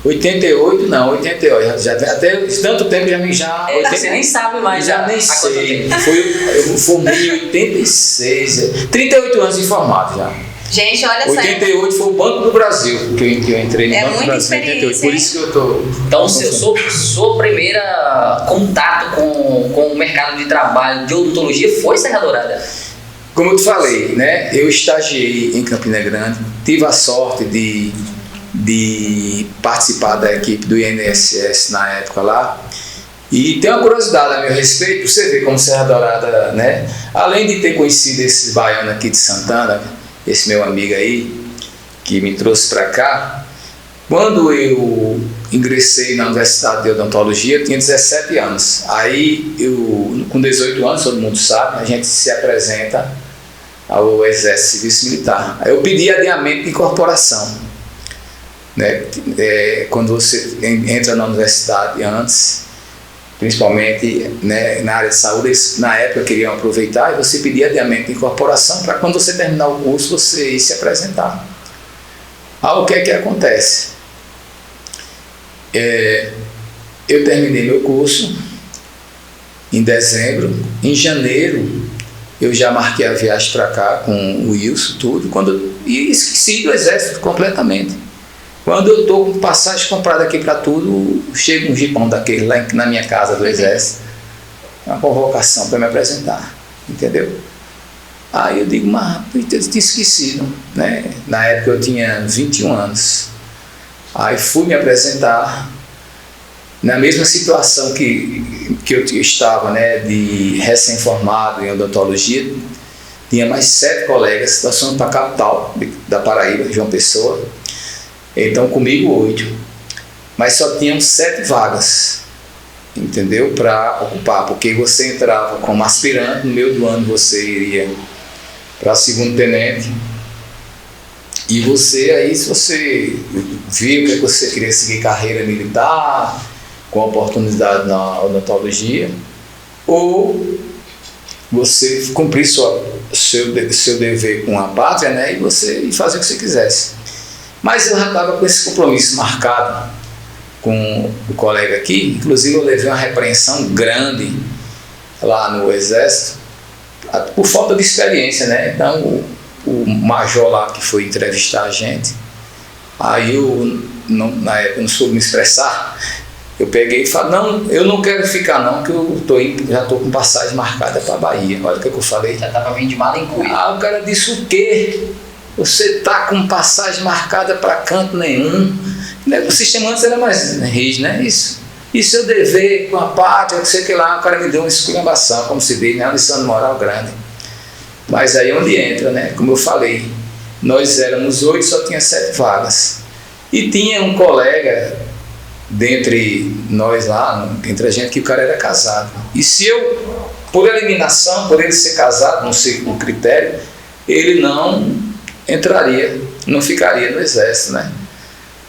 88 não, 88. Já até tanto tempo já. Você nem sabe mais. Já nem sei. Eu formei em 86. 38 anos de formado já. Gente, olha só. 88 foi o Banco do Brasil que eu entrei no Banco do Brasil. 88, por isso que eu tô. Então, sua primeira contato com o mercado de trabalho de odontologia foi Serra Dourada? Como eu te falei, né? Eu estagiei em Campina Grande, tive a sorte de participar da equipe do INSS na época lá. E tem uma curiosidade a meu respeito, você vê como Serra Dourada, né? Além de ter conhecido esses baianos aqui de Santana, esse meu amigo aí, que me trouxe para cá, quando eu ingressei na Universidade de Odontologia, eu tinha 17 anos. Aí, com 18 anos, todo mundo sabe, a gente se apresenta ao Exército Serviço Militar. Aí eu pedi adiamento de incorporação. Né? Quando você entra na universidade antes, principalmente, né, na área de saúde, eles na época queriam aproveitar e você pedia adiamento de incorporação para quando você terminar o curso você ir se apresentar. O que é que acontece? Eu terminei meu curso em dezembro. Em janeiro eu já marquei a viagem para cá com o Wilson, tudo, e esqueci do Exército completamente. Quando eu estou com passagem comprada aqui para tudo, chega um jipão daquele lá na minha casa do Exército, uma convocação para me apresentar, entendeu? Aí eu digo, mas eu tinha esquecido, né? Na época eu tinha 21 anos. Aí fui me apresentar, na mesma situação que eu estava, né? De recém-formado em odontologia, tinha mais 7 colegas, situação para a capital da Paraíba, João Pessoa. Então comigo 8, mas só tinham 7 vagas, entendeu? Para ocupar, porque você entrava como aspirante, no meio do ano você iria para segundo tenente, E você aí, se você viu que você queria seguir carreira militar, com oportunidade na odontologia, ou você cumprir seu dever com a pátria, né, e você fazer o que você quisesse. Mas eu já estava com esse compromisso marcado com o colega aqui, inclusive eu levei uma repreensão grande lá no Exército, por falta de experiência, né? Então o major lá que foi entrevistar a gente, aí na época eu não soube me expressar, eu peguei e falei, não, eu não quero ficar não, que eu já estou com passagem marcada para a Bahia. Olha o que eu falei. Já estava vindo de mala em cuia. Ah, o cara disse, o quê? Você está com passagem marcada para canto nenhum. O sistema antes era mais rígido, né? E seu dever com a pátria, não sei o que lá, o cara me deu uma esculhambação, como se diz, né? Uma lição de moral grande. Mas aí é onde entra, né? Como eu falei, nós éramos 8, só tinha 7 vagas. E tinha um colega dentre nós lá, entre a gente, que o cara era casado. E se eu, por eliminação, por ele ser casado, não sei o critério, ele não entraria, não ficaria no Exército, né?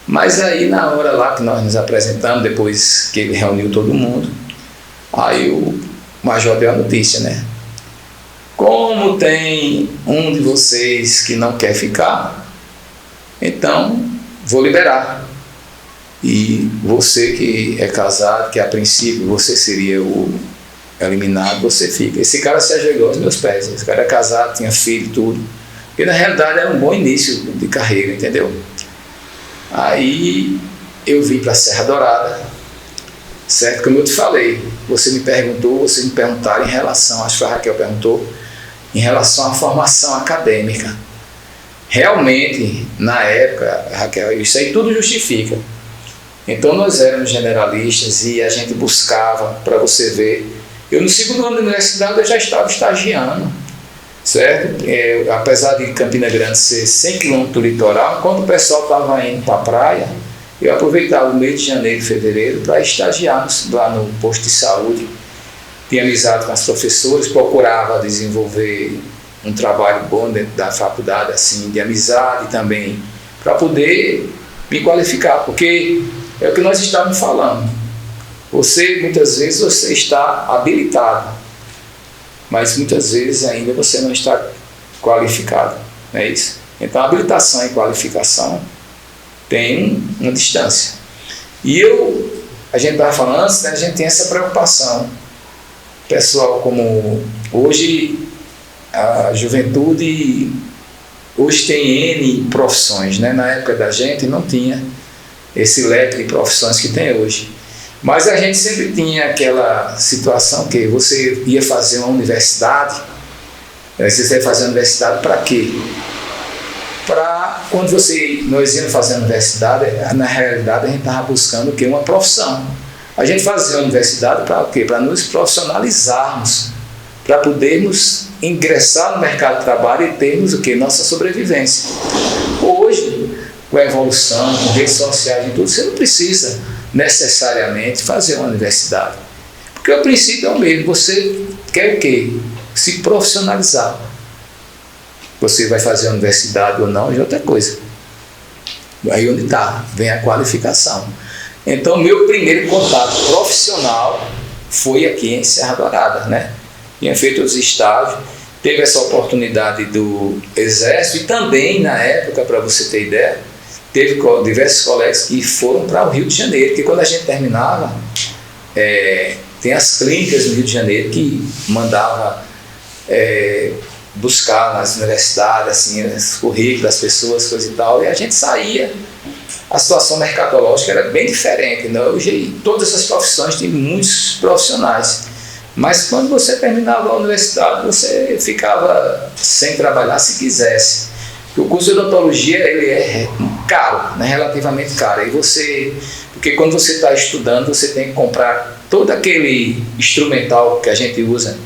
Mas aí na hora lá que nós nos apresentamos, depois que ele reuniu todo mundo, aí o major deu a notícia, né? Como tem um de vocês que não quer ficar, então vou liberar. E você que é casado, que a princípio você seria o eliminado, você fica. Esse cara se ajegou aos meus pés. Esse cara é casado, tinha filho e tudo. E na realidade era um bom início de carreira, entendeu? Aí eu vim para a Serra Dourada, certo? Como eu te falei, vocês me perguntaram em relação, acho que a Raquel perguntou, em relação à formação acadêmica. Realmente, na época, Raquel, isso aí tudo justifica. Então nós éramos generalistas e a gente buscava, para você ver, eu no segundo ano da universidade eu já estava estagiando, certo? Apesar de Campina Grande ser 100 km do litoral, quando o pessoal estava indo para a praia, eu aproveitava o mês de janeiro e fevereiro para estagiar lá no posto de saúde. Tinha amizade com as professoras, procurava desenvolver um trabalho bom dentro da faculdade, assim, de amizade também, para poder me qualificar, porque é o que nós estávamos falando. Muitas vezes você está habilitado, mas muitas vezes ainda você não está qualificado, não é isso? Então a habilitação e qualificação tem uma distância. E a gente estava falando antes, né, a gente tem essa preocupação. Pessoal, como hoje a juventude hoje tem N profissões, né? Na época da gente não tinha esse leque de profissões que tem hoje. Mas a gente sempre tinha aquela situação que você ia fazer uma universidade. Você ia fazer uma universidade para quê? Quando nós íamos fazer a universidade, na realidade a gente estava buscando o quê? Uma profissão. A gente fazia a universidade para o quê? Para nos profissionalizarmos, para podermos ingressar no mercado de trabalho e termos o quê? Nossa sobrevivência. Hoje, com a evolução, com redes sociais e tudo, você não precisa necessariamente fazer uma universidade. Porque o princípio é o mesmo, você quer o quê? Se profissionalizar. Você vai fazer a universidade ou não, é outra coisa. Aí onde está, vem a qualificação. Então, meu primeiro contato profissional foi aqui em Serra Dourada, né? Tinha feito os estágios, teve essa oportunidade do Exército e também, na época, para você ter ideia, teve diversos colegas que foram para o Rio de Janeiro, porque quando a gente terminava, tem as clínicas no Rio de Janeiro que mandava buscar nas universidades, assim, os currículos das pessoas, coisa e tal, e a gente saía. A situação mercadológica era bem diferente, né? Hoje todas essas profissões têm muitos profissionais, mas quando você terminava a universidade você ficava sem trabalhar se quisesse. O curso de odontologia ele é caro, né? Relativamente caro, porque quando você está estudando você tem que comprar todo aquele instrumental que a gente usa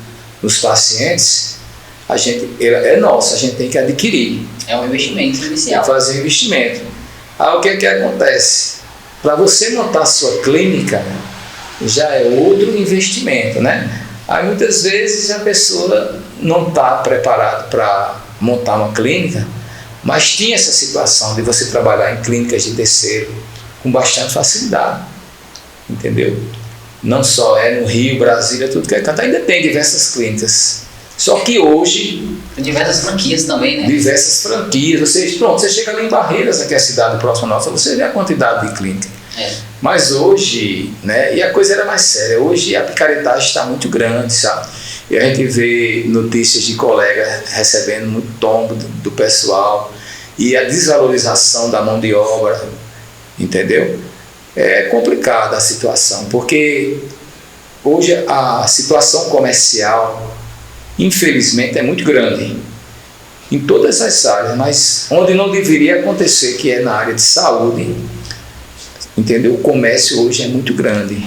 nos pacientes, é nosso, a gente tem que adquirir. É um investimento inicial. Tem que fazer investimento. Aí o que acontece? Para você montar a sua clínica, já é outro investimento, né? Aí muitas vezes a pessoa não está preparada para montar uma clínica, Mas tinha essa situação de você trabalhar em clínicas de terceiro com bastante facilidade, entendeu? Não só no Rio, Brasília, tudo que é canto, ainda tem diversas clínicas. Só que hoje... Tem diversas franquias também, né? Diversas franquias. Você chega ali em Barreiras, aqui é a cidade próxima nossa, você vê a quantidade de clínica. Mas hoje, né, e a coisa era mais séria, hoje a picaretagem está muito grande, sabe? E a gente vê notícias de colegas recebendo muito tombo do pessoal e a desvalorização da mão de obra, entendeu? É complicada a situação, porque hoje a situação comercial, infelizmente, é muito grande em todas as áreas, mas onde não deveria acontecer, que é na área de saúde, entendeu? O comércio hoje é muito grande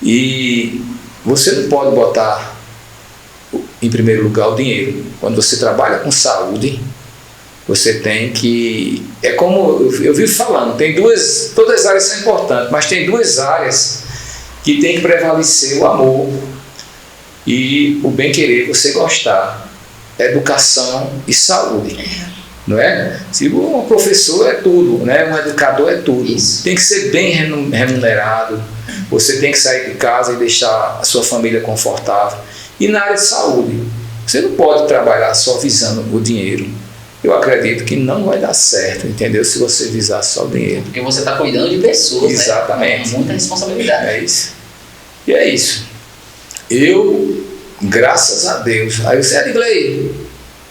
e você não pode botar em primeiro lugar o dinheiro. Quando você trabalha com saúde, você tem que... É como eu vivo falando, tem todas as áreas são importantes, mas tem duas áreas que tem que prevalecer: o amor e o bem-querer, você gostar. Educação e saúde, não é? Se um professor é tudo, né? Um educador é tudo. Isso. Tem que ser bem remunerado, você tem que sair de casa e deixar a sua família confortável. E na área de saúde, você não pode trabalhar só visando o dinheiro. Eu acredito que não vai dar certo, entendeu? Se você visar só o dinheiro. Porque você está cuidando de pessoas, exatamente, né? Muita responsabilidade. É isso. E é isso. Eu, graças a Deus, aí você, Edgley,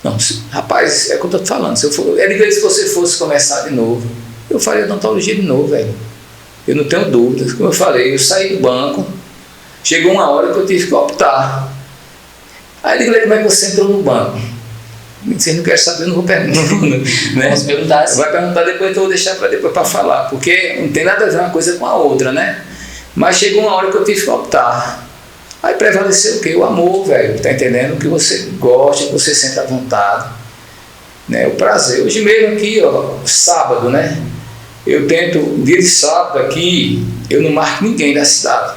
não, rapaz, é o que eu estou te falando, Edgley, se você fosse começar de novo, eu faria odontologia de novo, velho. Eu não tenho dúvidas. Como eu falei, eu saí do banco, chegou uma hora que eu tive que optar. Aí, Edgley, como é que você entrou no banco? Vocês não querem saber, eu não vou perguntar. Né? Vamos perguntar assim. Vai perguntar depois, então eu vou deixar para depois para falar, porque não tem nada a ver uma coisa com a outra, né? Mas chegou uma hora que eu tive que optar. Aí prevaleceu o quê? O amor, velho, tá entendendo? O que você gosta, que você sente à vontade, né? O prazer. Hoje mesmo aqui, ó, sábado, né? Eu tento, dia de sábado aqui, eu não marco ninguém da cidade.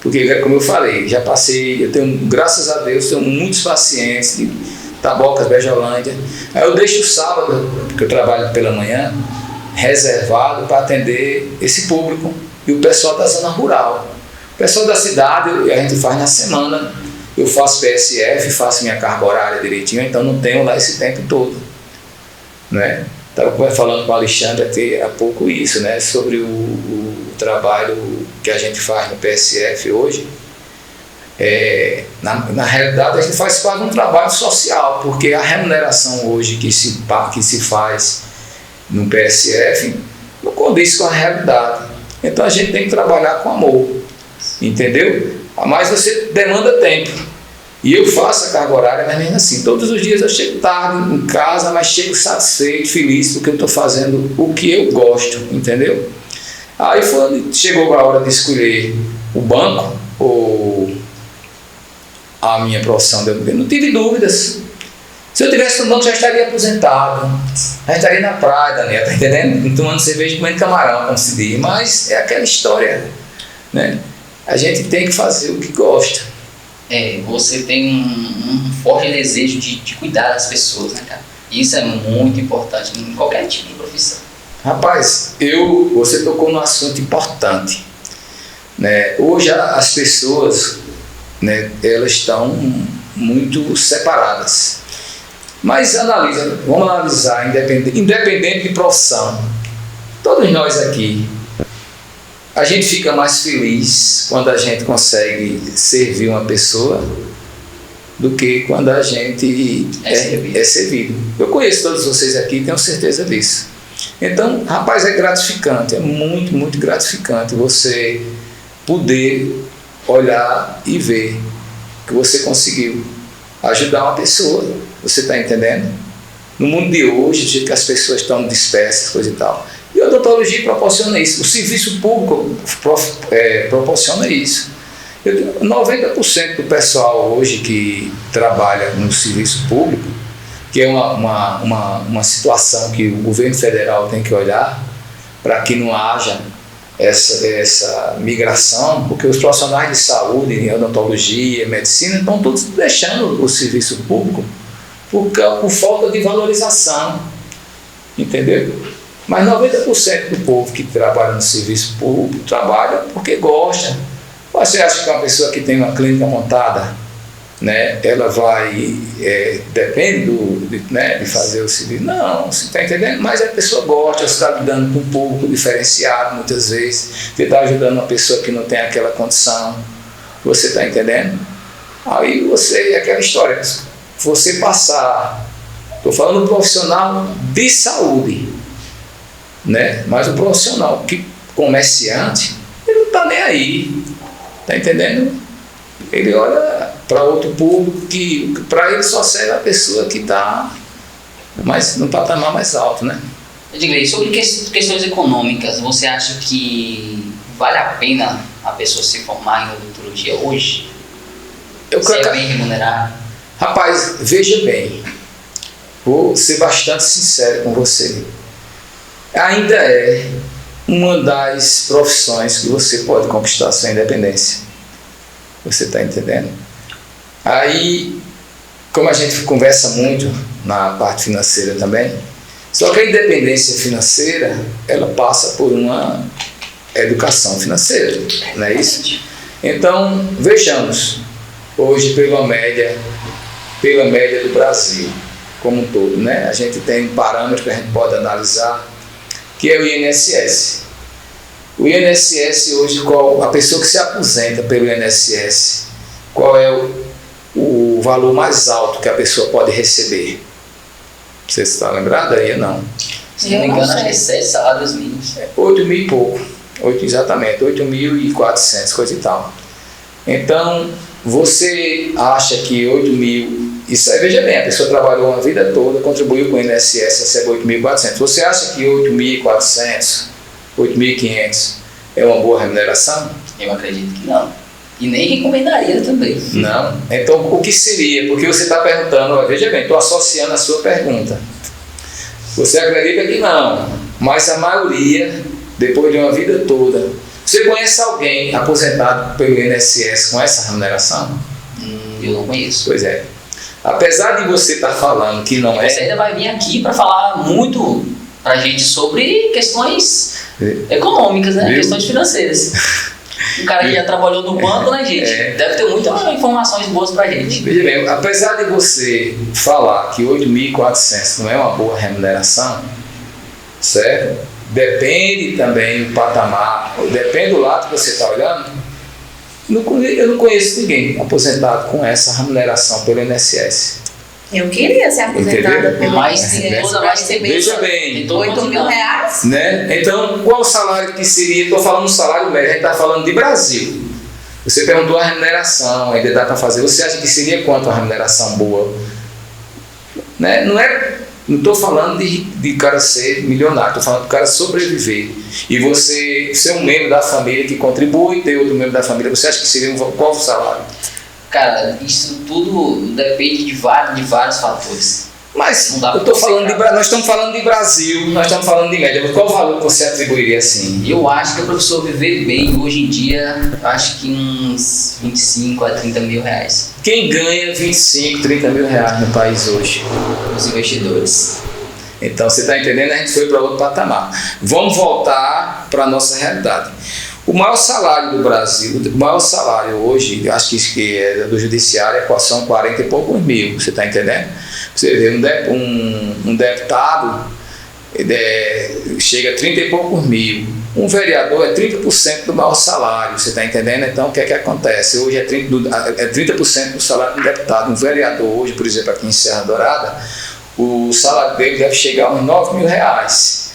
Porque, como eu falei, já passei, eu tenho, graças a Deus, tenho muitos pacientes de Tabocas, Bejolândia. Aí eu deixo o sábado, porque eu trabalho pela manhã, reservado para atender esse público e o pessoal da zona rural. O pessoal da cidade, a gente faz na semana, eu faço PSF, faço minha carga horária direitinho, então não tenho lá esse tempo todo, né? Estava falando com o Alexandre até há pouco isso, né? Sobre o trabalho que a gente faz no PSF hoje. Na realidade, a gente faz quase um trabalho social, porque a remuneração hoje que se faz no PSF não condiz com a realidade. Então a gente tem que trabalhar com amor, entendeu? Mas você demanda tempo. E eu faço a carga horária, mas mesmo assim, todos os dias eu chego tarde em casa, mas chego satisfeito, feliz, porque eu estou fazendo o que eu gosto, entendeu? Aí chegou a hora de escolher o banco ou a minha profissão, eu não tive dúvidas. Se eu tivesse no banco, já estaria aposentado, já estaria na praia, Daniel, tá entendendo? Tomando cerveja e comendo camarão, como se diz. Mas é aquela história, né? A gente tem que fazer o que gosta. Você tem um forte desejo de cuidar das pessoas, né, cara? Isso é muito importante em qualquer tipo de profissão. Rapaz, você tocou num assunto importante, né? Hoje as pessoas, né, elas estão muito separadas. Mas vamos analisar, independente de profissão. Todos nós aqui, a gente fica mais feliz quando a gente consegue servir uma pessoa do que quando a gente é servido. Eu conheço todos vocês aqui, tenho certeza disso. Então, rapaz, é gratificante, é muito, muito gratificante você poder olhar e ver que você conseguiu ajudar uma pessoa. Você está entendendo? No mundo de hoje, do jeito que as pessoas estão dispersas, coisa e tal. E a odontologia proporciona isso. O serviço público proporciona isso. 90% do pessoal hoje que trabalha no serviço público, que é uma situação que o governo federal tem que olhar para que não haja essa migração, porque os profissionais de saúde, em odontologia, medicina, estão todos deixando o serviço público por falta de valorização. entendeu? Mas 90% do povo que trabalha no serviço público trabalha porque gosta. Você acha que uma pessoa que tem uma clínica montada, né, ela vai, depende de fazer o serviço? Não, você está entendendo? Mas a pessoa gosta, você está lidando com um público diferenciado muitas vezes, você está ajudando uma pessoa que não tem aquela condição, você está entendendo? Aí você, aquela história, você passar, estou falando do profissional de saúde, né? Mas o profissional que comerciante, ele não está nem aí, está entendendo? Ele olha para outro público que para ele só serve a pessoa que está no patamar mais alto, né? Edgley, sobre questões econômicas, você acha que vale a pena a pessoa se formar em odontologia hoje? Ser bem remunerado? Rapaz, veja bem, vou ser bastante sincero com você. Ainda é uma das profissões que você pode conquistar sua independência. Você está entendendo? Aí, como a gente conversa muito na parte financeira também, só que a independência financeira, ela passa por uma educação financeira, não é isso? Então, vejamos, hoje pela média do Brasil como um todo, né? A gente tem um parâmetro que a gente pode analisar, que é o INSS. O INSS hoje, a pessoa que se aposenta pelo INSS, qual é o valor mais alto que a pessoa pode receber? Você está lembrado aí? Não. Se não me engano, acho que é 7 salários mínimos. 8 mil e pouco. Exatamente, 8.400, coisa e tal. Então, você acha que 8 mil... Isso aí, veja bem, a pessoa trabalhou uma vida toda, contribuiu com o INSS, recebe 8.400. Você acha que 8.400, 8.500 é uma boa remuneração? Eu acredito que não. E nem recomendaria também. Não? Então, o que seria? Porque você está perguntando, veja bem, estou associando a sua pergunta. Você acredita que não, mas a maioria, depois de uma vida toda, você conhece alguém aposentado pelo INSS com essa remuneração? Eu não conheço. Pois é. Apesar de você estar falando que não Você ainda vai vir aqui para falar muito para a gente sobre questões econômicas, né? Questões financeiras. Um cara que já trabalhou no banco, né, gente? Deve ter muitas informações boas pra gente. Veja bem, apesar de você falar que 8.400 não é uma boa remuneração, certo? Depende também do patamar, depende do lado que você está olhando. Eu não conheço ninguém aposentado com essa remuneração pelo INSS. Eu queria ser aposentada pelo INSS. Veja bem, 8 mil reais? Né? Então, qual o salário que seria? Estou falando do salário médio, a gente está falando de Brasil. Você perguntou a remuneração, ainda dá para fazer. Você acha que seria quanto a remuneração boa? Né? Não estou falando de cara ser milionário, estou falando do cara sobreviver. E você ser um membro da família que contribui, ter outro membro da família, você acha que seria qual o salário? Cara, isso tudo depende de vários fatores. Mas nós estamos falando de Brasil, nós estamos falando de média. Qual o valor que você atribuiria assim? Eu acho que a pessoa viver bem hoje em dia, acho que uns 25 a 30 mil reais. Quem ganha 25, 30 mil reais no país hoje? Os investidores. Então você está entendendo? A gente foi para outro patamar. Vamos voltar para a nossa realidade. O maior salário do Brasil, o maior salário hoje, acho que é do judiciário, são 40 e poucos mil, você está entendendo? Você vê um deputado chega a 30 e poucos mil, um vereador é 30% do maior salário, você está entendendo? Então o que é que acontece? Hoje é 30% do salário do deputado. Um vereador hoje, por exemplo, aqui em Serra Dourada, o salário dele deve chegar a uns 9 mil reais.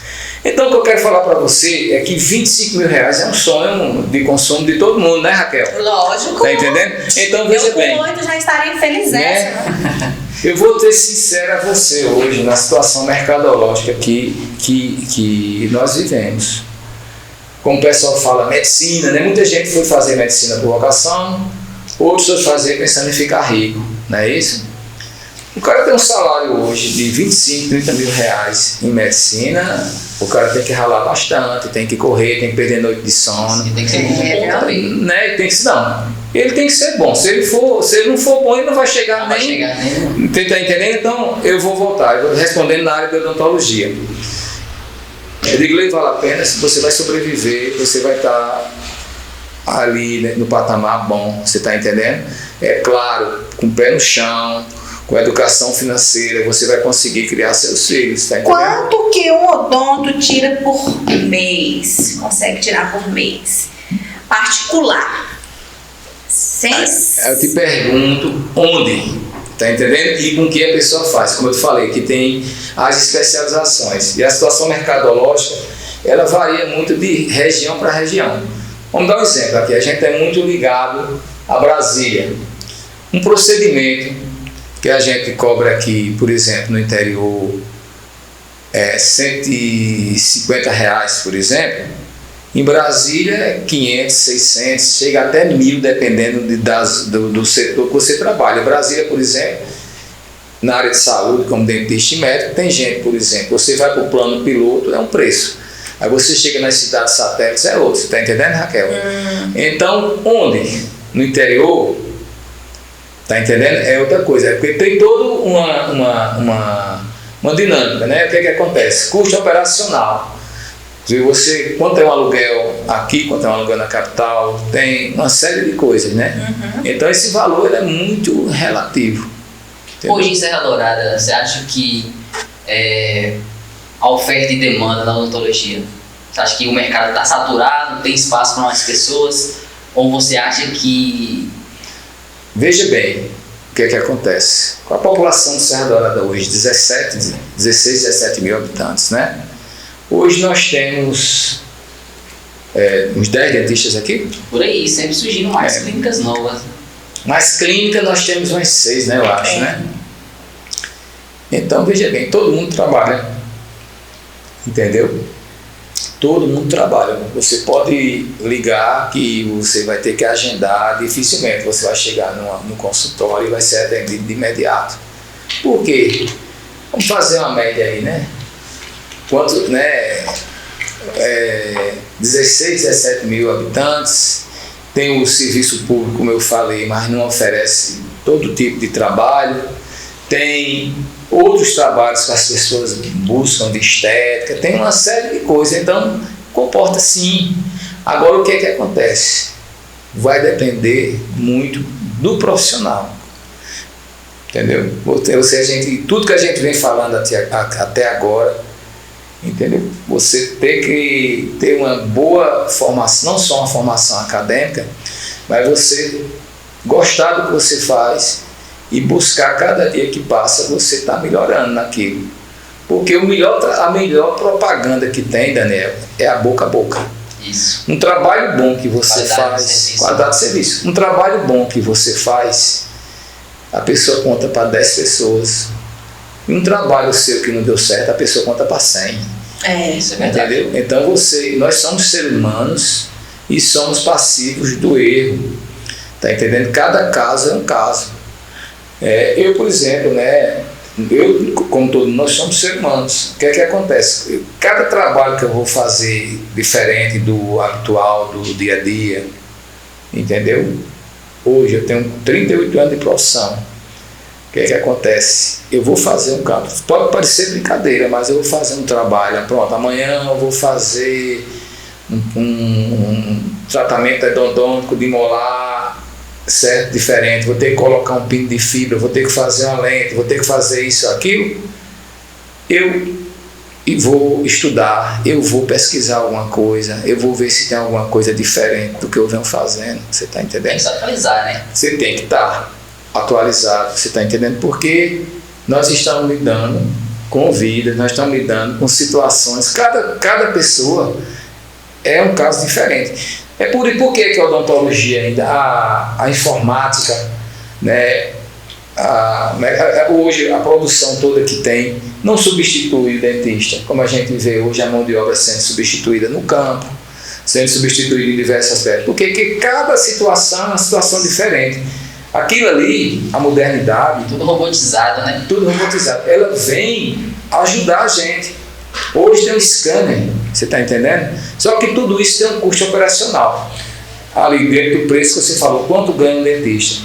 Então o que eu quero falar para você é que 25 mil reais é um sonho de consumo de todo mundo, né, Raquel? Lógico. Tá entendendo? Então veja bem. Eu com 8 já estaria feliz, né? Eu vou ter sincero a você hoje, na situação mercadológica que nós vivemos. Como o pessoal fala, medicina, né? Muita gente foi fazer medicina por vocação, outros foi fazer pensando em ficar rico, não é isso? O cara tem um salário hoje de 25, 30 mil reais em medicina, o cara tem que ralar bastante, tem que correr, tem que perder noite de sono. E tem que ser muito bom também. Né? Ele tem que ser bom. Se ele não for bom, ele não vai chegar nem. Você está entendendo? Então, eu vou voltar, respondendo na área da odontologia. Eu digo, Gley, vale a pena, se você vai sobreviver, você vai estar ali, né, no patamar bom, você está entendendo? É claro, com o pé no chão, com educação financeira, você vai conseguir criar seus filhos, está entendendo? Quanto que um odonto tira por mês? Consegue tirar por mês? Particular. Sem... Eu te pergunto onde, tá entendendo? E com que a pessoa faz, como eu te falei, que tem as especializações. E a situação mercadológica, ela varia muito de região para região. Vamos dar um exemplo aqui, a gente é muito ligado a Brasília. Um procedimento que a gente cobra aqui, por exemplo, no interior, é R$150, por exemplo. Em Brasília é 500, 600, chega até 1.000, dependendo do setor que você trabalha. Brasília, por exemplo, na área de saúde, como dentista e médico, tem gente, por exemplo, você vai para o plano piloto, é um preço. Aí você chega nas cidades satélites, é outro. Você está entendendo, Raquel? Então, onde? No interior, está entendendo? É outra coisa. É porque tem toda uma dinâmica, né? O que acontece? Custo operacional. Você, quanto é um aluguel aqui, quanto é um aluguel na capital, tem uma série de coisas, né? Então esse valor é muito relativo. Entendeu? Hoje em Serra Dourada, você acha que a oferta e demanda da odontologia, você acha que o mercado está saturado, tem espaço para mais pessoas, ou você acha que... Veja bem o que acontece. Com a população de Serra Dourada hoje, 16, 17 mil habitantes, né? Hoje nós temos uns 10 dentistas aqui. Por aí, sempre surgindo mais clínicas novas. Mais clínicas nós temos umas 6, né, eu acho, né? Então, veja bem, todo mundo trabalha. Entendeu? Todo mundo trabalha. Você pode ligar que você vai ter que agendar, dificilmente você vai chegar no consultório e vai ser atendido de imediato. Por quê? Vamos fazer uma média aí, né? Quanto, né? 16, 17 mil habitantes, tem o serviço público, como eu falei, mas não oferece todo tipo de trabalho, tem outros trabalhos que as pessoas buscam de estética, tem uma série de coisas, então comporta sim. Agora o que acontece? Vai depender muito do profissional, entendeu? Tudo que a gente vem falando até agora, entendeu? Você tem que ter uma boa formação, não só uma formação acadêmica, mas você gostar do que você faz e buscar cada dia que passa você está melhorando naquilo. Porque a melhor propaganda que tem, Daniel, é a boca a boca. Isso. Um trabalho bom que você faz, qualidade de serviço. Um trabalho bom que você faz, a pessoa conta para 10 pessoas. E um trabalho seu que não deu certo, a pessoa conta para 100. Isso é verdade. Entendeu? Então nós somos seres humanos e somos passivos do erro. Tá entendendo? Cada caso é um caso. Eu, por exemplo, né? Como todos nós somos seres humanos. O que acontece? Cada trabalho que eu vou fazer diferente do habitual, do dia a dia, entendeu? Hoje eu tenho 38 anos de profissão. O que acontece? Eu vou fazer um campo. Pode parecer brincadeira, mas eu vou fazer um trabalho. Pronto, amanhã eu vou fazer um tratamento odontológico de molar, certo? Diferente. Vou ter que colocar um pino de fibra, vou ter que fazer uma lente, vou ter que fazer isso, aquilo. Eu vou estudar, eu vou pesquisar alguma coisa, eu vou ver se tem alguma coisa diferente do que eu venho fazendo. Você está entendendo? Tem que se atualizar, né? Você tem que estar atualizado, você está entendendo? Porque nós estamos lidando com vidas, nós estamos lidando com situações, cada pessoa é um caso diferente. Por que a odontologia ainda, a informática, né, hoje a produção toda que tem, não substitui o dentista, como a gente vê hoje a mão de obra sendo substituída no campo, sendo substituída em diversos aspectos, porque cada situação é uma situação diferente. Aquilo ali, a modernidade... Tudo robotizado, né? Tudo robotizado. Ela vem ajudar a gente. Hoje tem um scanner, você está entendendo? Só que tudo isso tem um custo operacional. Ali dentro do preço que você falou, quanto ganha um dentista?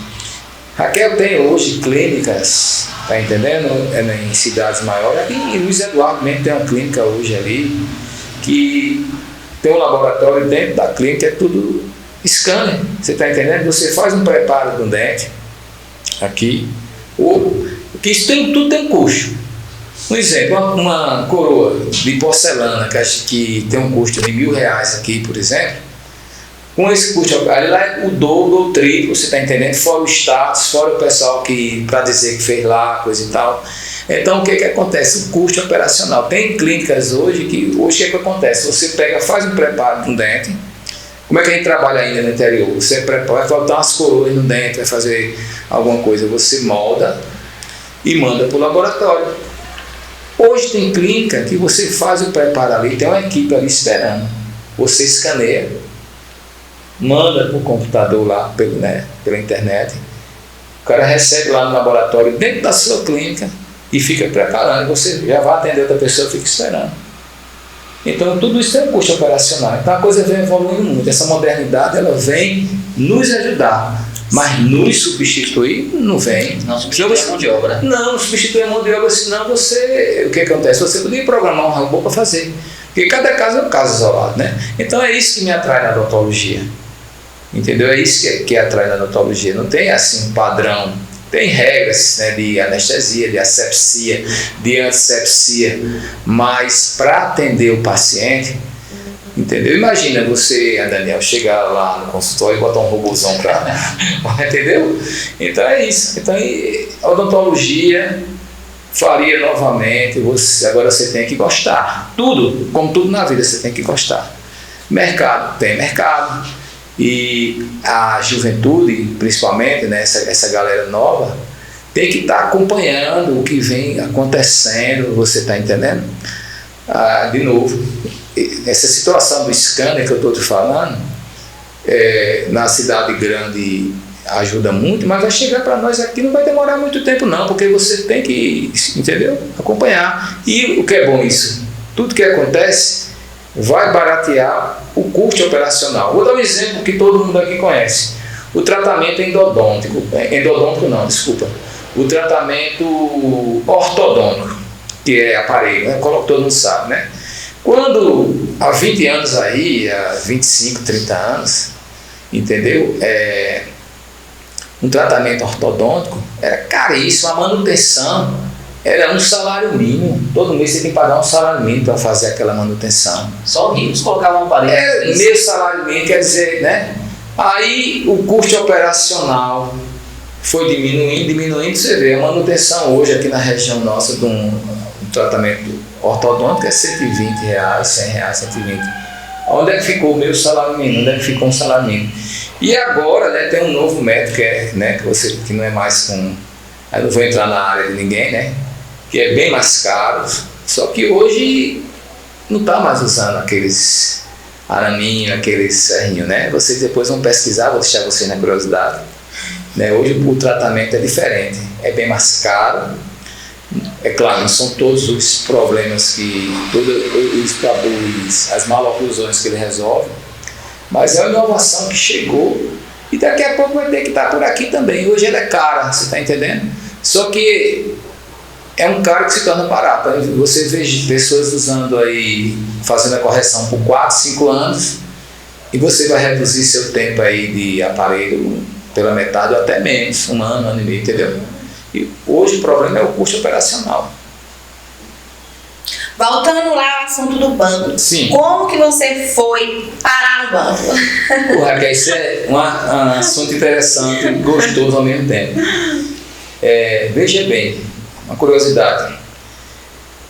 Raquel tem hoje clínicas, está entendendo? Em cidades maiores. Aqui em Luiz Eduardo mesmo tem uma clínica hoje ali, que tem um laboratório dentro da clínica, é tudo scanner, você está entendendo? Você faz um preparo de um dente aqui, porque isso tudo tem custo. Um exemplo, uma coroa de porcelana que tem um custo de R$1.000 aqui, por exemplo, com esse custo, ali lá é o dobro, o triplo, você está entendendo? Fora o status, fora o pessoal que, para dizer que fez lá, coisa e tal. Então, o que acontece? O custo operacional. Tem clínicas hoje que o que acontece? Você pega, faz um preparo de um dente. Como é que a gente trabalha ainda no interior? Você prepara, vai botar umas coroas no dente, vai fazer alguma coisa, você molda e manda para o laboratório. Hoje tem clínica que você faz o preparo ali, tem uma equipe ali esperando. Você escaneia, manda para o computador lá pela internet, o cara recebe lá no laboratório dentro da sua clínica e fica preparando, você já vai atender outra pessoa e fica esperando. Então tudo isso tem um custo operacional, então a coisa vem evoluindo muito, essa modernidade ela vem nos ajudar, mas nos substituir não vem. Não substitui a mão de obra. Não substitui a mão de obra, senão o que acontece? Você poderia programar um robô para fazer, porque cada caso é um caso isolado, né? Então é isso que me atrai na odontologia. Entendeu? É isso que atrai na odontologia. Não tem assim um padrão. Tem regras, né, de anestesia, de asepsia, de antisepsia, mas para atender o paciente, entendeu? Imagina você, Daniel, chegar lá no consultório e botar um robôzão para... entendeu? Então é isso. Então a odontologia faria novamente, agora você tem que gostar. Tudo, como tudo na vida, você tem que gostar. Mercado, tem mercado. E a juventude, principalmente, né, essa galera nova, tem que estar acompanhando o que vem acontecendo, você está entendendo? De novo, essa situação do scanner que eu estou te falando, na cidade grande ajuda muito, mas vai chegar para nós aqui, não vai demorar muito tempo não, porque você tem que, entendeu? Acompanhar. E o que é bom isso? Tudo que acontece vai baratear o custo operacional. Vou dar um exemplo que todo mundo aqui conhece. O tratamento endodôntico. O tratamento ortodôntico, que é aparelho, né? Todo mundo sabe, né? Quando, há 20 anos aí, há 25, 30 anos, entendeu? Um tratamento ortodôntico era caríssimo, a manutenção era um salário mínimo. Todo mês você tem que pagar um salário mínimo para fazer aquela manutenção. Só ricos colocavam um aparelho. Meio salário mínimo, quer dizer, né? Aí o custo operacional foi diminuindo, você vê, a manutenção hoje aqui na região nossa de um tratamento ortodôntico é R$120, R$100, 120. Onde é que ficou o meu salário mínimo? Onde é que ficou um salário mínimo? E agora, né, tem um novo método que não é mais com... Aí não vou entrar na área de ninguém, né? Que é bem mais caro, só que hoje não está mais usando aqueles araminhos, aqueles serrinhos, né? Vocês depois vão pesquisar, vou deixar vocês na curiosidade, né? Hoje o tratamento é diferente, é bem mais caro. É claro, não são todos os problemas as maloclusões que ele resolve, mas é uma inovação que chegou e daqui a pouco vai ter que estar por aqui também. Hoje ele é caro, você está entendendo? Só que é um caro que se torna barato. Você vê pessoas usando aí, fazendo a correção por 4, 5 anos, e você vai reduzir seu tempo aí de aparelho pela metade ou até menos, um ano e meio, entendeu? E hoje o problema é o custo operacional. Voltando lá ao assunto do banco. Sim. Como que você foi parar no banco? Raquel, isso é um assunto interessante e gostoso ao mesmo tempo. Veja bem, uma curiosidade,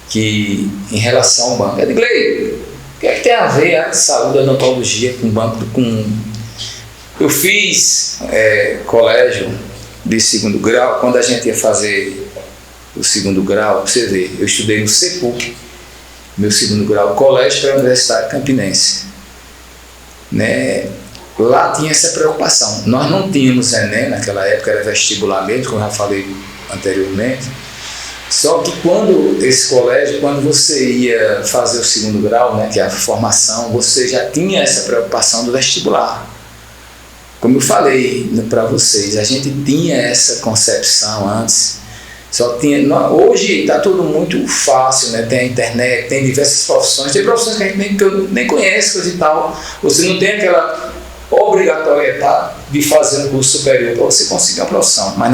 que em relação ao banco, Edgley, o que é que tem a ver a saúde, a odontologia com o banco? Eu fiz colégio de segundo grau. Quando a gente ia fazer o segundo grau, você vê, eu estudei no CEPUC, meu segundo grau, colégio para a Universidade Campinense, né? Lá tinha essa preocupação. Nós não tínhamos Enem naquela época, era vestibular mesmo, como eu já falei anteriormente. Só que quando você ia fazer o segundo grau, né, que é a formação, você já tinha essa preocupação do vestibular. Como eu falei para vocês, a gente tinha essa concepção antes Só tinha, hoje está tudo muito fácil, né? Tem a internet, tem diversas profissões, tem profissões que a gente que eu nem conheço e tal. Você não tem aquela obrigatoriedade de fazer um curso superior para você conseguir uma profissão. Mas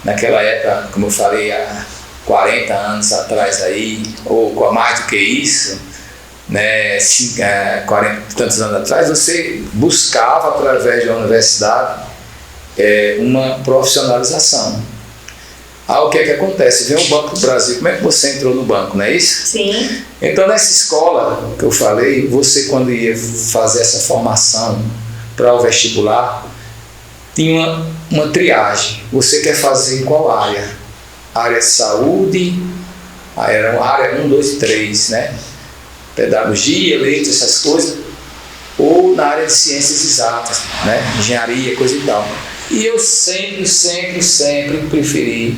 naquela época, como eu falei, há 40 anos atrás aí, ou mais do que isso, né, 40 e tantos anos atrás, você buscava através da universidade uma profissionalização. O que é que acontece? Vem o Banco do Brasil, como é que você entrou no banco, não é isso? Sim. Então nessa escola que eu falei, você quando ia fazer essa formação para o vestibular, tinha uma triagem. Você quer fazer em qual área? Área de saúde, era uma área 1, 2 e 3, né? Pedagogia, letras, essas coisas, ou na área de ciências exatas, né? Engenharia, coisa e tal. E eu sempre preferi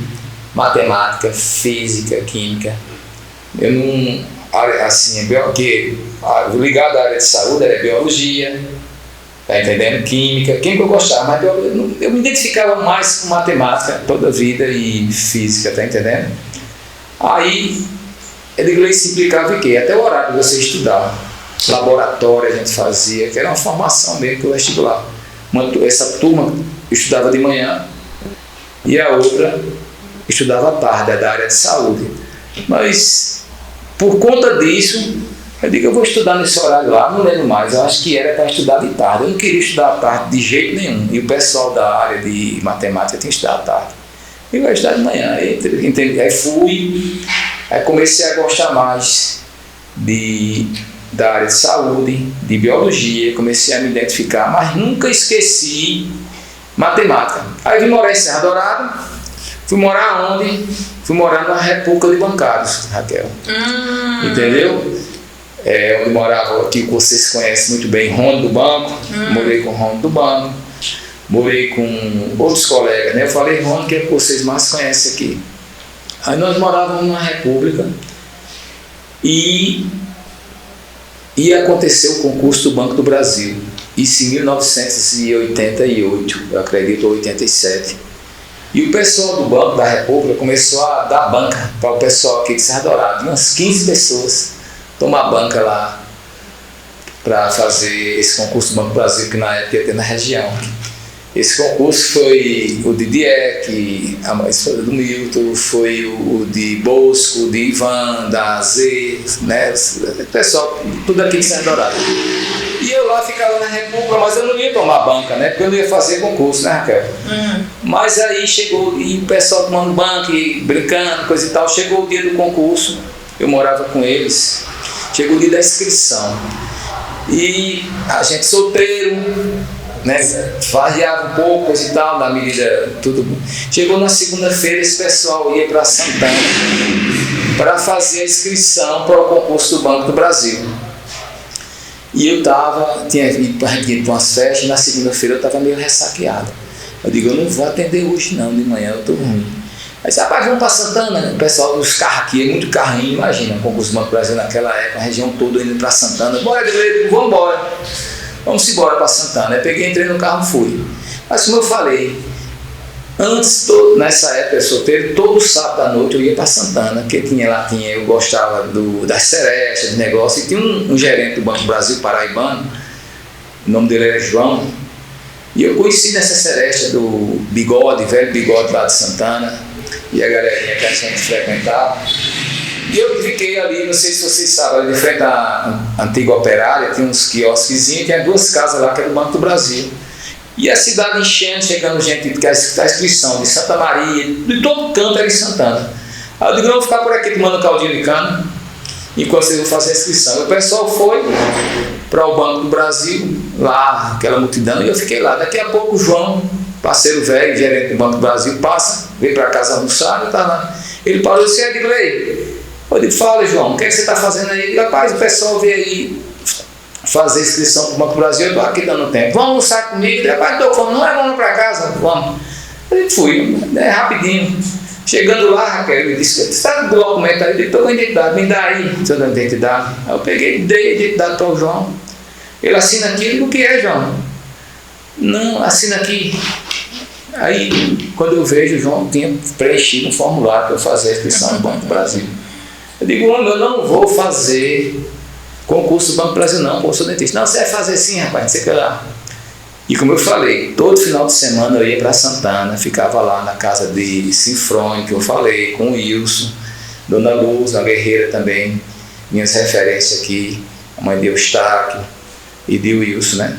matemática, física, química. Eu não, assim, ligado à área de saúde era biologia, tá entendendo? Química eu gostava, mas eu me identificava mais com matemática toda a vida e física, tá entendendo? Aí, inglês se implicava em quê? Até o horário de você estudar. Laboratório a gente fazia, que era uma formação mesmo para o vestibular. Essa turma estudava de manhã e a outra estudava à tarde, da área de saúde. Mas, por conta disso, eu digo, eu vou estudar nesse horário lá, não lembro mais, eu acho que era para estudar de tarde. Eu não queria estudar à tarde de jeito nenhum. E o pessoal da área de matemática tinha que estudar à tarde. Eu ia estudar de manhã. Aí fui, aí comecei a gostar mais da área de saúde, de biologia, comecei a me identificar, mas nunca esqueci matemática. Aí vim morar em Serra Dourada. Fui morar onde? Fui morar na República de Bancários, Raquel. Entendeu? Onde morava aqui, que vocês conhecem muito bem, Rony do Banco. Morei com o Rony do Banco. Morei com outros colegas, né? Eu falei Rony, que é que vocês mais conhecem aqui. Aí nós morávamos na República e aconteceu o concurso do Banco do Brasil. Isso em 1988, eu acredito, ou 87. E o pessoal do Banco da República começou a dar banca para o pessoal aqui de Serra Dourada, umas 15 pessoas tomar banca lá para fazer esse concurso do Banco do Brasil, que na época ia ter na região. Esse concurso foi o de Dieck, a esposa do Milton, foi o de Bosco, de Ivan, da Z, né? O pessoal, tudo aqui de Serra Dourada. E eu lá ficava na República, mas eu não ia tomar banca, né? Porque eu não ia fazer concurso, né, Raquel? Mas aí chegou, e o pessoal tomando banca e brincando, coisa e tal, chegou o dia do concurso, eu morava com eles, chegou o dia da inscrição. E a gente solteiro, né, variava um pouco, coisa e tal, na medida, tudo. Chegou na segunda-feira, esse pessoal ia para Santana para fazer a inscrição para o concurso do Banco do Brasil. E eu tinha ido para umas festas, e na segunda-feira eu estava meio ressaqueado. Eu digo, eu não vou atender hoje não, de manhã eu estou ruim. Aí disse, rapaz, vamos para Santana. O pessoal dos carros aqui, é muito carrinho, imagina, o concurso do Banco do Brasil naquela época, a região toda indo para Santana. Bora, Dileito, vamos embora. Vamos embora para Santana. Aí peguei, entrei no carro e fui. Mas como eu falei, antes, nessa época eu solteiro, todo sábado à noite eu ia para Santana, porque eu gostava das serestas, de negócio, e tinha um gerente do Banco do Brasil, paraibano, o nome dele era João, e eu conheci nessa seresta do Bigode, velho Bigode lá de Santana, e a galerinha que a gente frequentava. E eu fiquei ali, não sei se vocês sabem, ali de frente à antiga operária, tinha uns quiosquezinhos, tinha 2 casas lá que era do Banco do Brasil. E a cidade enchendo, chegando gente, porque a inscrição de Santa Maria, de todo canto era em Santana. Aí eu digo, não, vou ficar por aqui tomando caldinho de cana, enquanto vocês vão fazer a inscrição. E o pessoal foi para o Banco do Brasil, lá, aquela multidão, e eu fiquei lá. Daqui a pouco o João, parceiro velho, gerente do Banco do Brasil, passa, veio para casa almoçar, eu estava lá. Ele parou e disse, Edgley, eu digo, fala João, o que é que você está fazendo aí? Ele disse, rapaz, o pessoal veio aí fazer inscrição para o Banco do Brasil, eu estou aqui dando tempo. Vamos almoçar comigo? Ele rapaz, estou falando, não é, vamos para casa, vamos. Eu fui, rapidinho. Chegando lá, Raquel, ele disse, você está com o documento aí? Eu estou com a identidade, me dá aí, seu da identidade. Aí eu peguei, dei a identidade para o João. Ele assina aqui, eu digo, o que é, João? Não, assina aqui. Aí, quando eu vejo, o João tinha preenchido um formulário para eu fazer a inscrição no Banco do Brasil. Eu digo, homem, eu não vou fazer concurso do Banco do Brasil não, pô, eu sou dentista. Não, você vai fazer sim, rapaz, não sei o que lá. E como eu falei, todo final de semana eu ia para Santana, ficava lá na casa de Sinfrônio, que eu falei, com o Wilson, Dona Luz, a guerreira também, minhas referências aqui, a mãe de Eustáquio e de Wilson, né?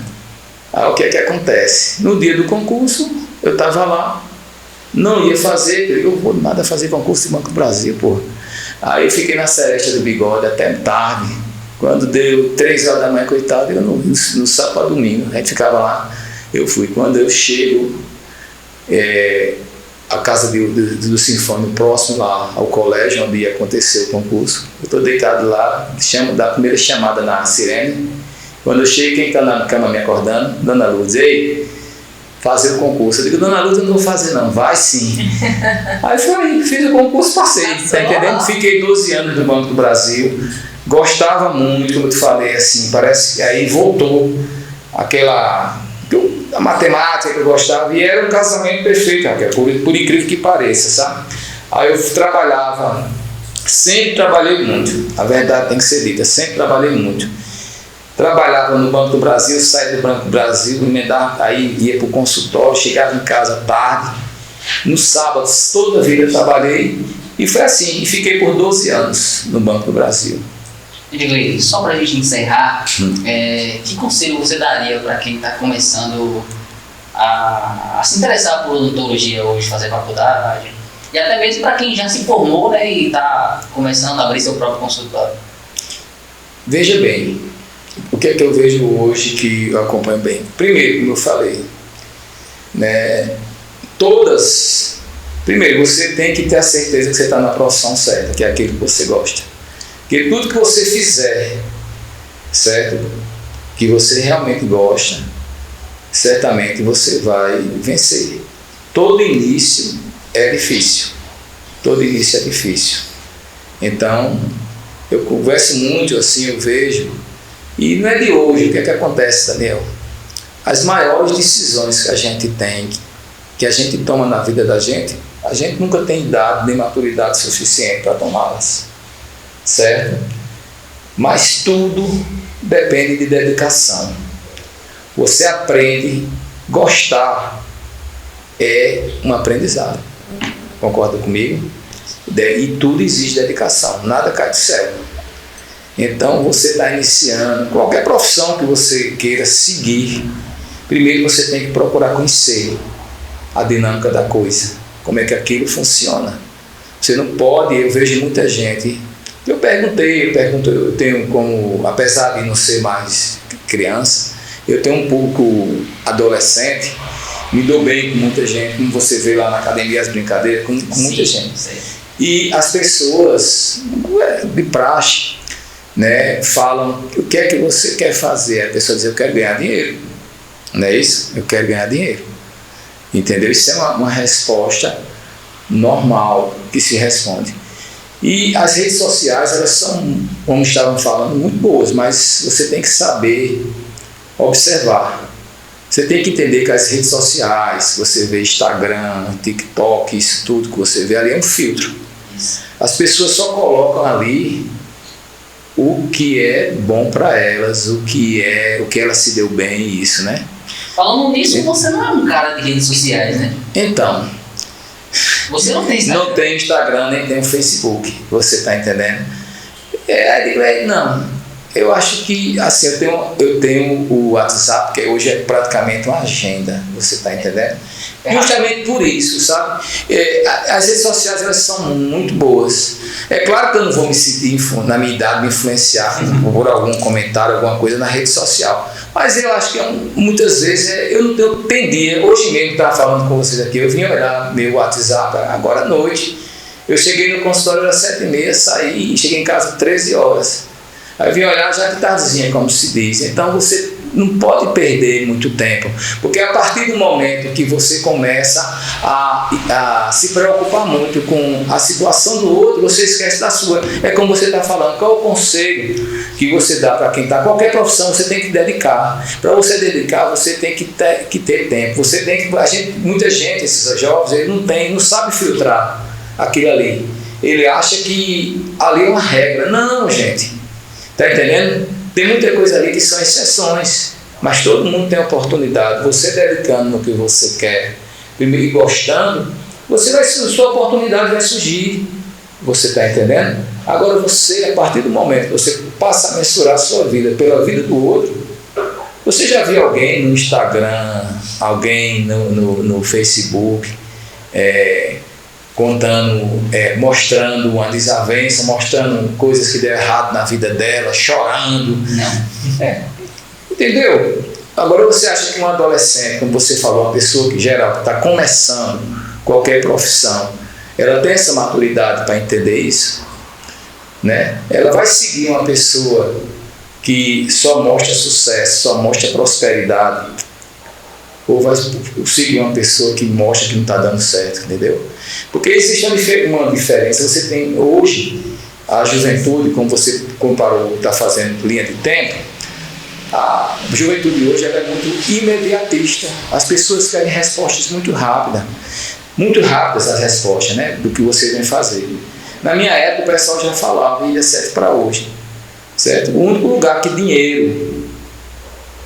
Aí o que é que acontece? No dia do concurso, eu estava lá, não ia fazer, eu vou nada fazer concurso do Banco do Brasil, pô. Aí fiquei na seresta do Bigode até tarde. Quando deu 3 horas da manhã, coitado, eu no sábado para domingo, a gente ficava lá, eu fui. Quando eu chego, a casa do Sinfônio, próximo lá ao colégio onde ia acontecer o concurso, eu estou deitado lá, da primeira chamada na sirene. Quando eu chego, quem está na cama me acordando? Dona Luz, ei, fazer o concurso. Eu digo, Dona Luz, eu não vou fazer não, vai sim. Aí foi, fiz o concurso, passei, tá entendendo? Fiquei 12 anos no Banco do Brasil, gostava muito, como eu te falei, assim, parece que aí voltou a matemática que eu gostava, e era um casamento perfeito, Raquel, por incrível que pareça, sabe? Aí eu trabalhava, sempre trabalhei muito, a verdade tem que ser dita, sempre trabalhei muito. Trabalhava no Banco do Brasil, saía do Banco do Brasil, emendava, aí ia para o consultório, chegava em casa tarde, no sábado toda a vida eu trabalhei, e foi assim, e fiquei por 12 anos no Banco do Brasil. Edgley, só para a gente encerrar, que conselho você daria para quem está começando a se interessar por odontologia hoje, fazer faculdade, e até mesmo para quem já se formou, né, e está começando a abrir seu próprio consultório? Veja bem, o que é que eu vejo hoje que eu acompanho bem? Primeiro, como eu falei, né, primeiro, você tem que ter a certeza que você está na profissão certa, que é aquilo que você gosta. Porque tudo que você fizer, certo? Que você realmente gosta, certamente você vai vencer. Todo início é difícil. Todo início é difícil. Então, eu converso muito assim, eu vejo, e não é de hoje. O que é que acontece, Daniel? As maiores decisões que a gente tem, que a gente toma na vida da gente, a gente nunca tem idade nem maturidade suficiente para tomá-las. Certo? Mas tudo depende de dedicação. Você aprende, gostar é um aprendizado. Concorda comigo? E tudo exige dedicação, nada cai do céu. Então você está iniciando, qualquer profissão que você queira seguir, primeiro você tem que procurar conhecer a dinâmica da coisa, como é que aquilo funciona. Você não pode, eu vejo muita gente. Eu tenho como, apesar de não ser mais criança, eu tenho um pouco adolescente, me dou bem com muita gente, como você vê lá na academia as brincadeiras, com muita gente. Sim. E as pessoas, de praxe, né, falam, o que é que você quer fazer? A pessoa diz, eu quero ganhar dinheiro. Não é isso? Eu quero ganhar dinheiro. Entendeu? Isso é uma resposta normal que se responde. E as redes sociais, elas são, como estavam falando, muito boas, mas você tem que saber observar. Você tem que entender que as redes sociais, você vê Instagram, TikTok, isso tudo que você vê ali é um filtro. As pessoas só colocam ali o que é bom para elas, o que elas se deu bem, isso, né? Falando nisso, você não é um cara de redes sociais, né? Então, você não tem Instagram? Não tenho Instagram, nem tenho Facebook, você está entendendo? Não, eu acho que, assim, eu tenho o WhatsApp, que hoje é praticamente uma agenda, você está entendendo? Justamente por isso, sabe? As redes sociais, elas são muito boas. É claro que eu não vou me sentir, na minha idade, me influenciar por algum comentário, alguma coisa na rede social. Mas eu acho que muitas vezes eu não tendia. Hoje mesmo, estava falando com vocês aqui, eu vim olhar meu WhatsApp agora à noite. Eu cheguei no consultório às 7h30, saí e cheguei em casa às 13 horas. Aí eu vim olhar já de tardezinha, como se diz. Então você não pode perder muito tempo, porque a partir do momento que você começa a se preocupar muito com a situação do outro, você esquece da sua. É como você está falando, qual é o conselho que você dá para quem está? Qualquer profissão você tem que dedicar. Para você dedicar, você tem que ter tempo. Você tem que, muita gente, esses jovens, ele não sabe filtrar aquilo ali. Ele acha que ali é uma regra. Não, gente. Está entendendo? Tem muita coisa ali que são exceções, mas todo mundo tem oportunidade. Você dedicando no que você quer, primeiro e gostando, sua oportunidade vai surgir. Você está entendendo? Agora você, a partir do momento que você passa a mensurar a sua vida pela vida do outro, você já viu alguém no Instagram, alguém no Facebook, mostrando uma desavença, mostrando coisas que deram errado na vida dela, chorando. Não. Entendeu? Agora você acha que um adolescente, como você falou, uma pessoa que geral está começando qualquer profissão, ela tem essa maturidade para entender isso? Né? Ela vai seguir uma pessoa que só mostra sucesso, só mostra prosperidade, ou vai seguir uma pessoa que mostra que não está dando certo, entendeu? Porque existe uma diferença. Você tem hoje a juventude, como você comparou, está fazendo linha de tempo. A juventude hoje ela é muito imediatista. As pessoas querem respostas muito rápidas as respostas, né, do que você vem fazer. Na minha época o pessoal já falava e ia certo para hoje, certo? O único lugar que dinheiro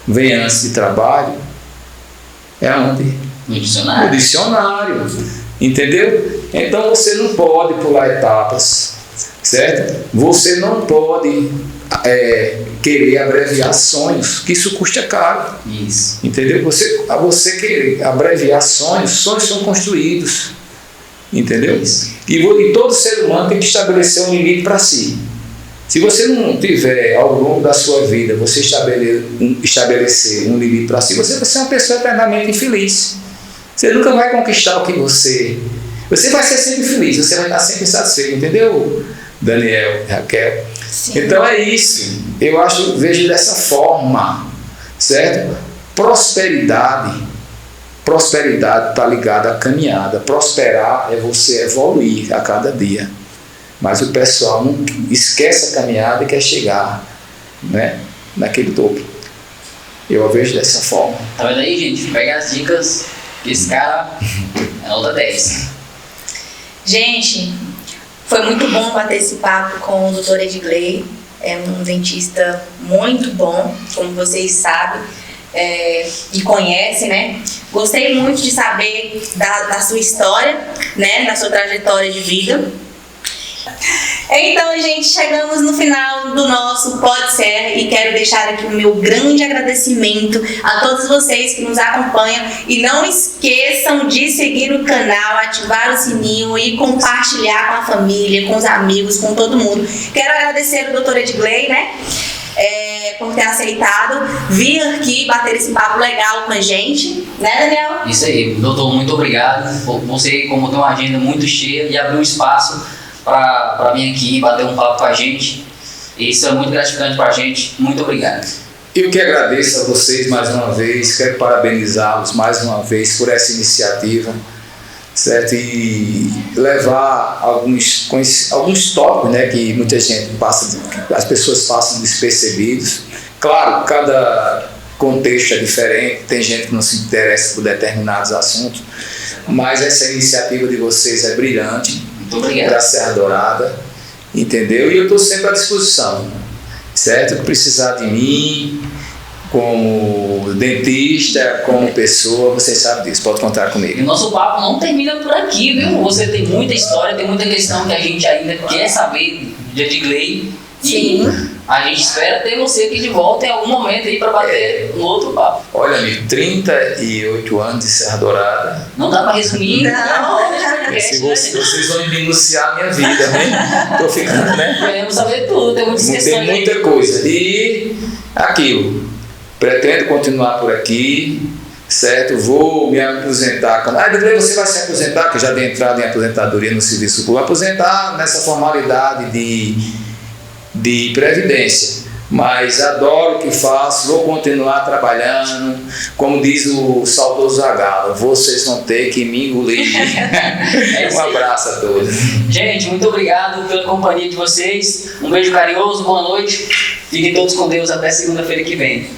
vem antes de trabalho é onde? No dicionário. No dicionário, entendeu? Então você não pode pular etapas, certo? Você não pode querer abreviar sonhos, que isso custa caro. Isso. Entendeu? Você querer abreviar sonhos são construídos. Entendeu? Isso. E todo ser humano tem que estabelecer um limite para si. Se você não tiver, ao longo da sua vida, você estabelecer um limite para si, você vai ser uma pessoa eternamente infeliz. Você nunca vai conquistar o que você vai ser sempre feliz, você vai estar sempre satisfeito, entendeu, Daniel, Raquel? Sim. Então é isso. Vejo dessa forma, certo? Prosperidade está ligada à caminhada. Prosperar é você evoluir a cada dia. Mas o pessoal não esquece a caminhada e quer chegar, né, naquele topo. Eu a vejo dessa forma. Tá vendo aí, gente? Pega as dicas que esse cara é nota 10. Gente, foi muito bom bater esse papo com o Dr. Edgley. É um dentista muito bom, como vocês sabem, e conhecem, né? Gostei muito de saber da sua história, né? Da sua trajetória de vida. Então, gente, chegamos no final do nosso Pode Ser e quero deixar aqui o meu grande agradecimento a todos vocês que nos acompanham e não esqueçam de seguir o canal, ativar o sininho e compartilhar com a família, com os amigos, com todo mundo. Quero agradecer o Dr. Edgley, né, por ter aceitado vir aqui bater esse papo legal com a gente, né, Daniel? Isso aí, doutor, muito obrigado. Você, como tem uma agenda muito cheia, e abriu um espaço para vir aqui bater um papo com a gente. Isso é muito gratificante para a gente. Muito obrigado. Eu que agradeço a vocês mais uma vez, quero parabenizá-los mais uma vez por essa iniciativa, certo? E levar alguns tópicos, né, que muita gente as pessoas passam despercebidos. Claro, cada contexto é diferente, tem gente que não se interessa por determinados assuntos, mas essa iniciativa de vocês é brilhante. Muito obrigado. Para Serra Dourada, entendeu? E eu estou sempre à disposição, certo? Precisar de mim, como dentista, como pessoa, vocês sabem disso, pode contar comigo. E o nosso papo não termina por aqui, viu? Você tem muita história, tem muita questão que a gente ainda quer saber de Edgley. Sim. E a gente espera ter você aqui de volta em algum momento aí para bater um outro papo. Olha, amigo, 38 anos de Serra Dourada. Não dá para resumir. Vocês vão denunciar a minha vida, né? Tô ficando, né? Queremos saber tudo, tem muitas questões. Tem muita coisa. E aquilo, pretendo continuar por aqui, certo? Vou me aposentar. Edgley, você vai se aposentar, que eu já dei entrada em aposentadoria no serviço público. Aposentar nessa formalidade de previdência, mas adoro o que faço, vou continuar trabalhando. Como diz o saudoso Zagalo, vocês vão ter que me engolir. Um abraço a todos. Gente, muito obrigado pela companhia de vocês. Um beijo carinhoso, boa noite. Fiquem todos com Deus até segunda-feira que vem.